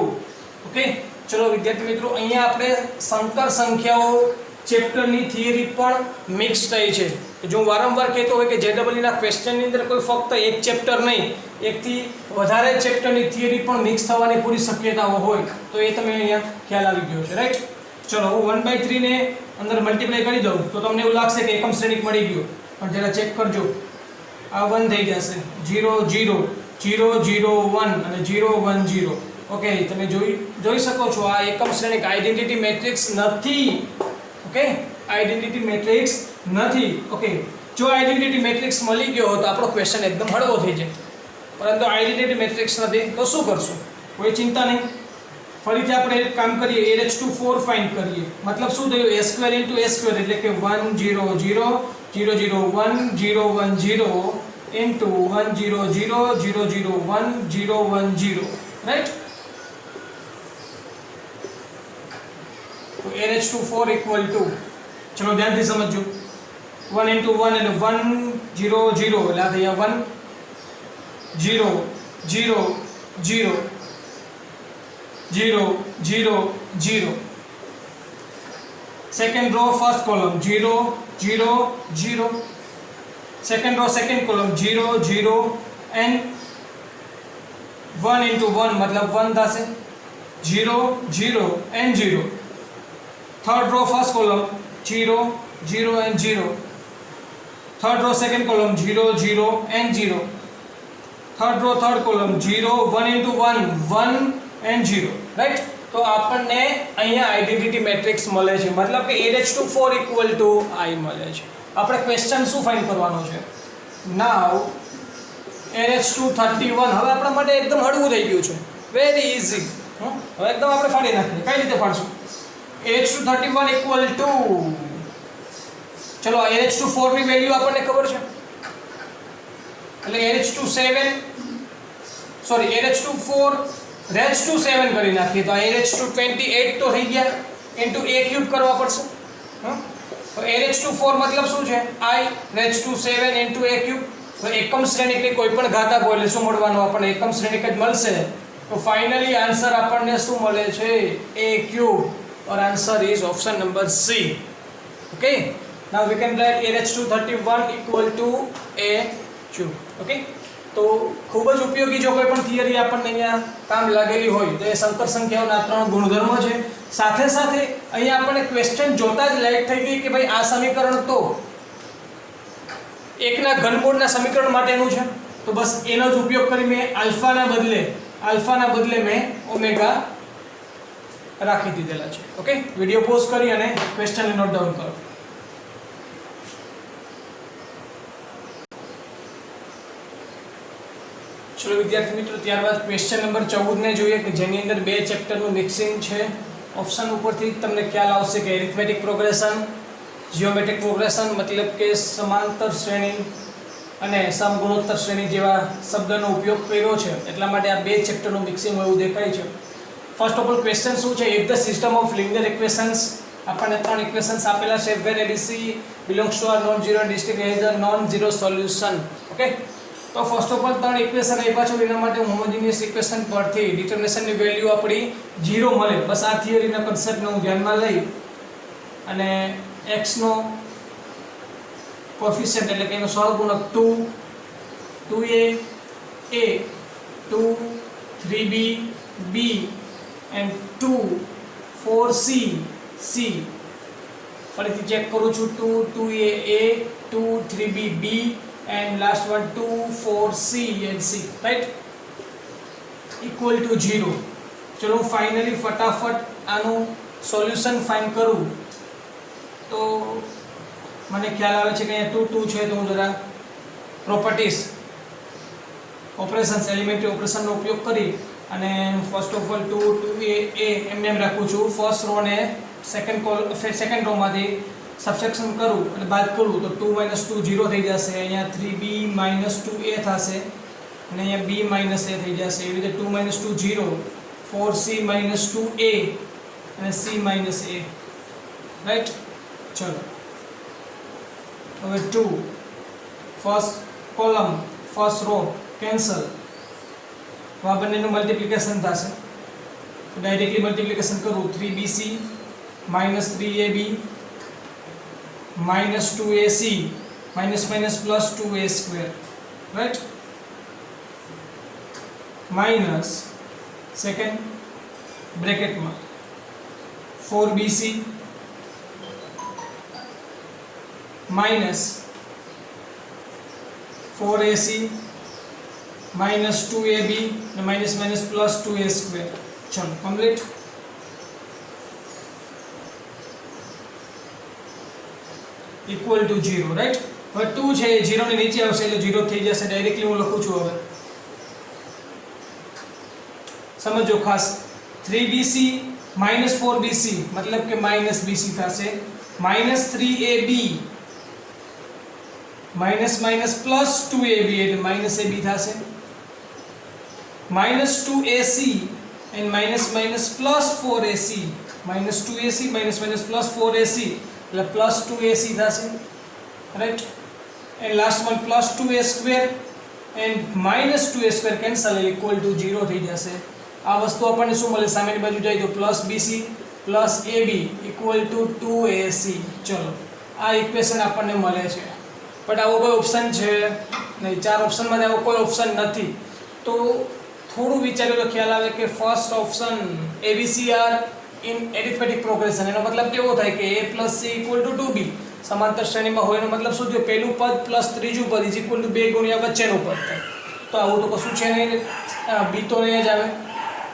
ઓકે, ચલો વિદ્યાર્થી મિત્રો, અહીંયા આપણે સંકર સંખ્યાઓ ચેપ્ટરની થિયરી પણ મિક્સ થઈ છે. જો વારંવાર કહેતો હોય કે JEE ના ક્વેશ્ચનની અંદર કોઈ ફક્ત એક ચેપ્ટર નહીં, એકથી વધારે ચેપ્ટરની થિયરી પણ મિક્સ થવાની પૂરી શક્યતાઓ હોય, તો એ તમે અહીંયા ખ્યાલ આવી ગયો છે. રાઈટ, ચલો હું 1/3 ને અંદર મલ્ટીપ્લાય કરી દઉં તો તમને એવું લાગશે કે એકમ શ્રેણિક મળી ગયો, પણ જરા ચેક કરજો. આ 1 થઈ જશે, 0 0 0 0 1 અને 0 1 0. ઓકે, તમે જોઈ શકો છો આ એકમ શ્રેણિક આઇડેન્ટિટી મેટ્રિક્સ નથી. ઓકે, આઇડેન્ટિટી મેટ્રિક્સ નથી. ઓકે, જો આઇડેન્ટિટી મેટ્રિક્સ મળી ગયો તો આપણો ક્વેશ્ચન એકદમ હળવો થઈ જાય, પરંતુ આઇડેન્ટિટી મેટ્રિક્સ નથી તો શું કરશું? કોઈ ચિંતા નહીં. ફરીથી આપણે એક કામ કરીએ, a રેઝ ટુ 4 ફાઇન્ડ કરીએ. મતલબ શું થયું? a square into a square એટલે કે 1 0 0 0 0 1 0 1 0 ઇન્ટુ 1 0 0 0 0 1 0 1 0. રાઈટ, તો a raise to 4 equal to, ચલો ધ્યાનથી સમજો, 1 ઇન્ટુ 1 એટલે 1 0 0 એટલે આ થયા 1 0 0 0 0 0 0. Second row first column 0 0 0. Second row second column 0 0 and 1 into 1 મતલબ 1 થશે, 0 0 and 0. Third row first column 0 0 and 0. Third row second column 0 0 and 0. Third row third column 0 1 into 1 1 and 0. Right, તો આપણને અહીંયા આઇડેન્ટિટી મેટ્રિક્સ મળે છે, મતલબ કે a raise to 4 equal to i મળે છે. આપણે ક્વેશ્ચન શું ફાઇન્ડ કરવાનો છે? Now a raise to 31. હવે આપણા માટે એકદમ હળવું થઈ ગયું છે, વેરી ઇઝી. હવે એકદમ આપણે ફાડી નાખીએ. કઈ રીતે ફાડશું? a raise to 31 equal to, ચલો a રેઝ ટુ 4 ની વેલ્યુ આપણને ખબર છે એટલે a raise to 7 sorry a raise to 4 raise to 7 કરી નાખીએ તો a રેઝ ટુ 28 તો થઈ ગયા, ઇન્ટુ a ક્યુબ કરવા પડશે. તો a રેઝ ટુ 4 મતલબ શું છે? i raise to 7 into a cube. તો એકમ શ્રેણિકની કોઈ પણ ઘાતાંક હોય એટલે શું મળવાનું? આપણને એકમ શ્રેણિક જ મળશે. તો ફાઇનલી આન્સર આપણને શું મળે છે? a cube. और answer is option number C. Okay, now we can write a raised to 31 equal to a cube. Okay, તો ખૂબ જ ઉપયોગી જો કોઈ પણ થિયરી આપણને અહીંયા કામ લાગેલી હોય તો એ સંકર સંખ્યાઓના 3 ગુણધર્મો છે. સાથે સાથે અહીંયા આપણને ક્વેશ્ચન જોતા જ લાઈટ થઈ ગઈ કે ભાઈ આ સમીકરણ તો એકના ઘનમૂળના સમીકરણ માટેનું છે, તો બસ એનો જ ઉપયોગ કરી મેં આલ્ફાના બદલે મેં ઓમેગા રાખી દીધેલા છે. ઓકે, વિડીયો પોઝ કરી અને ક્વેશ્ચનને નોટ ડાઉન કરો. ચલો વિદ્યાર્થી મિત્રો, ત્યારબાદ ક્વેશ્ચન નંબર 14 ને જોઈએ કે જેની અંદર 2 ચેપ્ટરનું મિક્સિંગ છે. ઓપ્શન ઉપરથી તમને ખ્યાલ આવશે કે એરિથમેટિક પ્રોગ્રેશન, જીઓમેટ્રિક પ્રોગ્રેશન મતલબ કે સમાંતર શ્રેણી અને સમગુણોત્તર શ્રેણી જેવા શબ્દનો ઉપયોગ કર્યો છે, એટલા માટે આ 2 ચેપ્ટરનું મિક્સિંગ હોય એવું દેખાય છે. ફર્સ્ટ ઓફ ઓલ ક્વેશ્ચન શું છે? If the system of linear equations, આપણને 3 ઇક્વેશન્સ આપેલા છે, where ABC belongs to are non zero and distinct has a non zero solution. Okay, તો ફર્સ્ટ ઓફ ઓલ 3 ઇક્વેશન આપ્યા છે, એના માટે હોમોજીનિયસ ઇક્વેશન પરથી ડિટર્મિનેશનની વેલ્યુ આપણી 0 મળે. બસ આ થિયરીના કન્સેપ્ટને હું ધ્યાનમાં લઈ અને x નો કોએફિશિયન્ટ એટલે કે એનો સહગુણક 2, 2a, 2, 3b, b and 2, 4c, c. ફરીથી ચેક કરું છું. 2, 2a, 2, 3b, b and last one 2, 4c and c, right, equal to 0. ચલો ફાઇનલી ફટાફટ આનું સોલ્યુશન ફાઇન્ડ કરું તો મને ખ્યાલ આવે છે કે અહીંયા 2 2 છે, તો હું જરા પ્રોપર્ટીઝ ઓપરેશન્સ એલિમેન્ટરી ઓપરેશનનો ઉપયોગ કરી અને ફર્સ્ટ ઓફ ઓલ 2 2a એમને એમ રાખું છું. ફર્સ્ટ રો ને સેકન્ડ રોમાંથી સબટ્રેક્શન કરું અને બાદ કરું તો 2 - 2 0 થઈ જશે. અહીંયા 3b - 2a થશે અને અહીંયા b - a થઈ જશે. એવી રીતે 2 - 2 0, 4c - 2a અને c - a, રાઈટ. ચલો હવે 2 first column first row cancel, તો આ બંનેનું મલ્ટીપ્લિકેશન થશે. તો ડાયરેક્ટલી મલ્ટીપ્લિકેશન કરું 3bc - 3ab - 2ac - +2a square, right, minus second બ્રેકેટમાં 4bc minus 4ac minus 2ab minus +2a square. ચલો કમ્પ્લીટ. Equal to 0, right. હવે 2 છે એ 0 ની નીચે આવશે એટલે 0 થઈ જશે. ડાયરેક્ટલી હું લખું છું. હવે સમજો ખાસ 3bc minus 4bc मतलब કે minus bc થશે, minus 3ab minus plus 2ab એટલે minus ab થશે, minus 2ac and minus plus 4ac, minus 2ac minus plus 4ac એટલે plus 2ac થશે, right. and last one plus 2a square and minus 2a square cancel એટલે equal to 0 થઈ જશે. આ વસ્તુ આપણને શું મળે? સામેની બાજુ જાય તો plus bc plus ab equal to 2ac. ચલો આ ઇક્વેશન આપણને મળે છે, બટ આવો કોઈ ઓપ્શન છે નહીં. 4 ઓપ્શનમાંથી આવો કોઈ ઓપ્શન નથી. તો થોડું વિચાર્યું તો ખ્યાલ આવે કે first option abc are in arithmetic progression, એનો મતલબ કેવો થાય કે a plus c equal to 2b. સમાંતર શ્રેણીમાં હોય એનો મતલબ શું થયો? પહેલું પદ પ્લસ ત્રીજું પદ ઇઝ ઇક્વલ ટુ 2 ગુણ્યા વચ્ચેનું પદ થાય. તો આવું તો કશું છે નહીં, b તો નહીં જ આવે.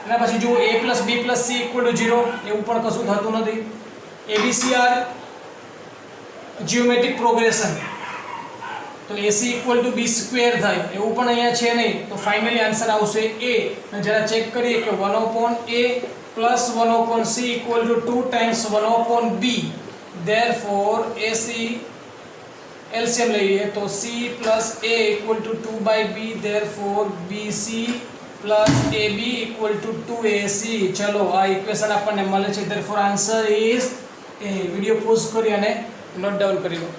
એના પછી જુઓ a plus b plus c equal to 0, એવું પણ કશું થતું નથી. abc આર જીઓમેટ્રિક પ્રોગ્રેશન, તો ac equal to b square થાય, એવું પણ અહીંયા છે નહીં. તો ફાઇનલી આન્સર આવશે a. અને જરા ચેક કરીએ કે 1/a plus 1/c equal to 2 times 1/b. therefore ac LCM લઈએ તો c plus a equal to 2/b. therefore bc plus ab equal to 2ac. ચલો આ ઇક્વેશન આપણને મળે છે. therefore answer is a. Video pause કરી અને નોટ ડાઉન કરી લો.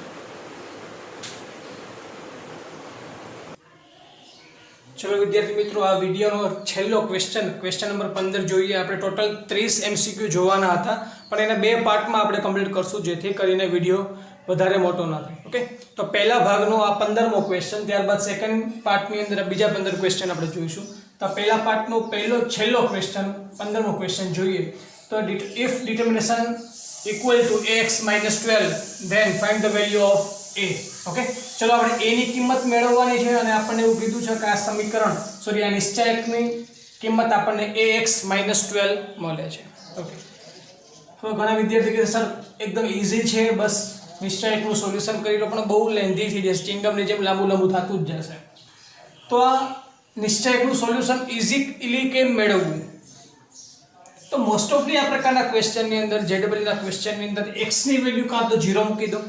ચલો વિદ્યાર્થી મિત્રો, આ વિડીયોનો છેલ્લો ક્વેશ્ચન નંબર 15 જોઈએ. આપણે ટોટલ 30 MCQ જોવાના હતા, પણ એના 2 પાર્ટમાં આપણે કમ્પ્લીટ કરશું, જેથી કરીને વિડીયો વધારે મોટો ના થાય. ઓકે, તો પહેલા ભાગનો આ 15મો ક્વેશ્ચન, ત્યારબાદ સેકન્ડ પાર્ટની અંદર બીજા 15 ક્વેશ્ચન આપણે જોઈશું. તો પહેલા પાર્ટનો છેલ્લો ક્વેશ્ચન 15મો ક્વેશ્ચન જોઈએ. તો if determination equal to ax minus 12 then find the value of a. Okay, ચલો આપણે a ની કિંમત મેળવવાની છે અને આપણને એવું કીધું છે કે આ સમીકરણ આ નિશ્ચાયકની કિંમત આપણને ax minus 12 મળે છે. ઓકે, હવે ઘણા વિદ્યાર્થી કહે સર એકદમ ઈઝી છે, બસ નિશ્ચાયકનું સોલ્યુશન કરી લો, પણ બહુ લેન્ધી થઈ જશે, ચિંગમની જેમ લાંબુ થતું જ જશે. તો આ નિશ્ચાયકનું સોલ્યુશન ઇઝીલી કેમ મેળવવું? તો મોસ્ટ ઓફલી આ પ્રકારના ક્વેશ્ચનની અંદર જેડબલના ક્વેશ્ચનની અંદર x ની વેલ્યુ કાં તો 0 મૂકી દો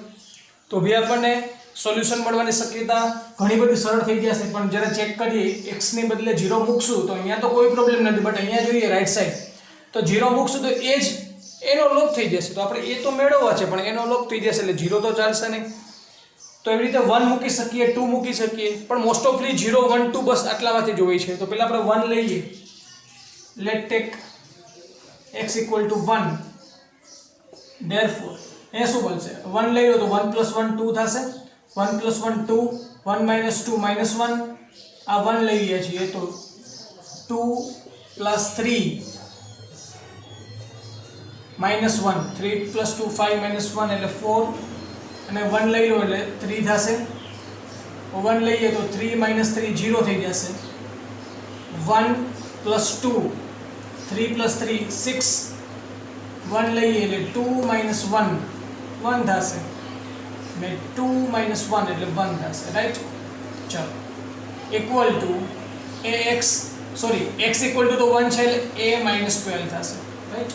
તો બી આપણને સોલ્યુશન મળવાની શક્યતા ઘણી બધી સરળ થઈ જશે. પણ જ્યારે ચેક કરીએ x ની બદલે 0 મૂકશું તો અહીંયા તો કોઈ પ્રોબ્લેમ નથી, બટ અહીંયા જોઈએ રાઈટ સાઈડ તો 0 મૂકશું તો એ જ એનો લોપ થઈ જશે. તો આપણે એ તો મેળવવા છે પણ એનો લોપ થઈ જશે એટલે 0 તો ચાલશે નહીં. તો એવી રીતે 1 મૂકી શકીએ, 2 મૂકી શકીએ, પણ મોસ્ટ ઓફલી 0 1 2 બસ આટલામાંથી જોઈએ છે. તો પહેલા આપણે 1 લઈએ. Let take x equal to 1. therefore એ શું બનશે? 1 લઈ લો તો 1 plus 1 2 થશે. 1 plus 1 2, 1 minus 2 minus 1. આ 1 લઈએ છીએ તો 2 plus 3 minus 1. 3 plus 2 5 minus 1 એટલે 4 અને 1 લઈ લો એટલે 3 થશે. 1 લઈએ તો 3 minus 3 0 થઈ જશે. 1 plus 2 3 plus 3 6. 1 લઈએ એટલે 2 minus 1 1 થશે. ને 2 minus 1 એટલે 1 થશે. રાઈટ, ચલો equal to x equal to તો 1 છે એટલે a minus 12 થશે. રાઈટ,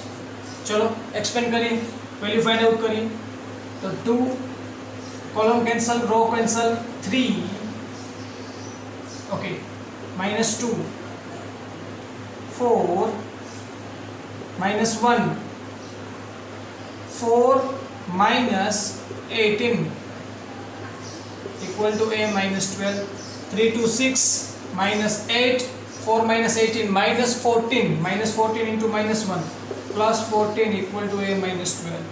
ચલો એક્સપેન્ડ કરીએ, વેલ્યુ ફાઇન્ડ આઉટ કરીએ તો 2 column cancel, row cancel, 3 okay minus 2 4 minus 1 4 minus 18 equal to a minus 12. 3 to 6 minus 8 4 minus 18 minus 14 minus 14 into minus 1 plus 14 equal to a minus 12.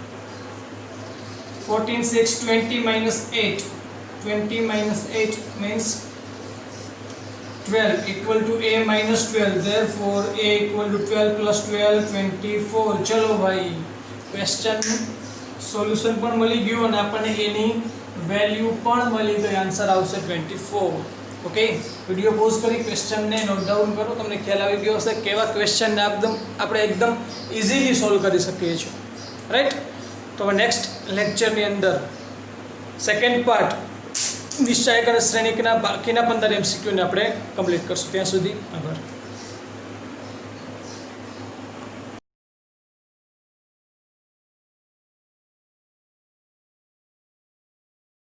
14 6 20 minus 8 20 minus 8 means 12 equal to a minus 12. therefore a equal to 12 plus 12 24. ચલો ભાઈ question solution પણ મળી ગયું અને આપણને એની value પણ મળી ગઈ. આન્સર આવશે 24. ઓકે, વિડિયો પોઝ કરી ક્વેશ્ચનને નોટ ડાઉન કરો. તમને ખ્યાલ આવી ગયો હશે કેવા ક્વેશ્ચનને આપણે એકદમ ઇઝીલી સોલ્વ કરી શકીએ છીએ. રાઈટ, તો હવે નેક્સ્ટ લેક્ચરની અંદર સેકન્ડ પાર્ટ નિશ્ચાયક અને શ્રેણિકના બાકીના 15 MCQ ને આપણે કમ્પ્લીટ કરશું. ત્યાં સુધી આભાર.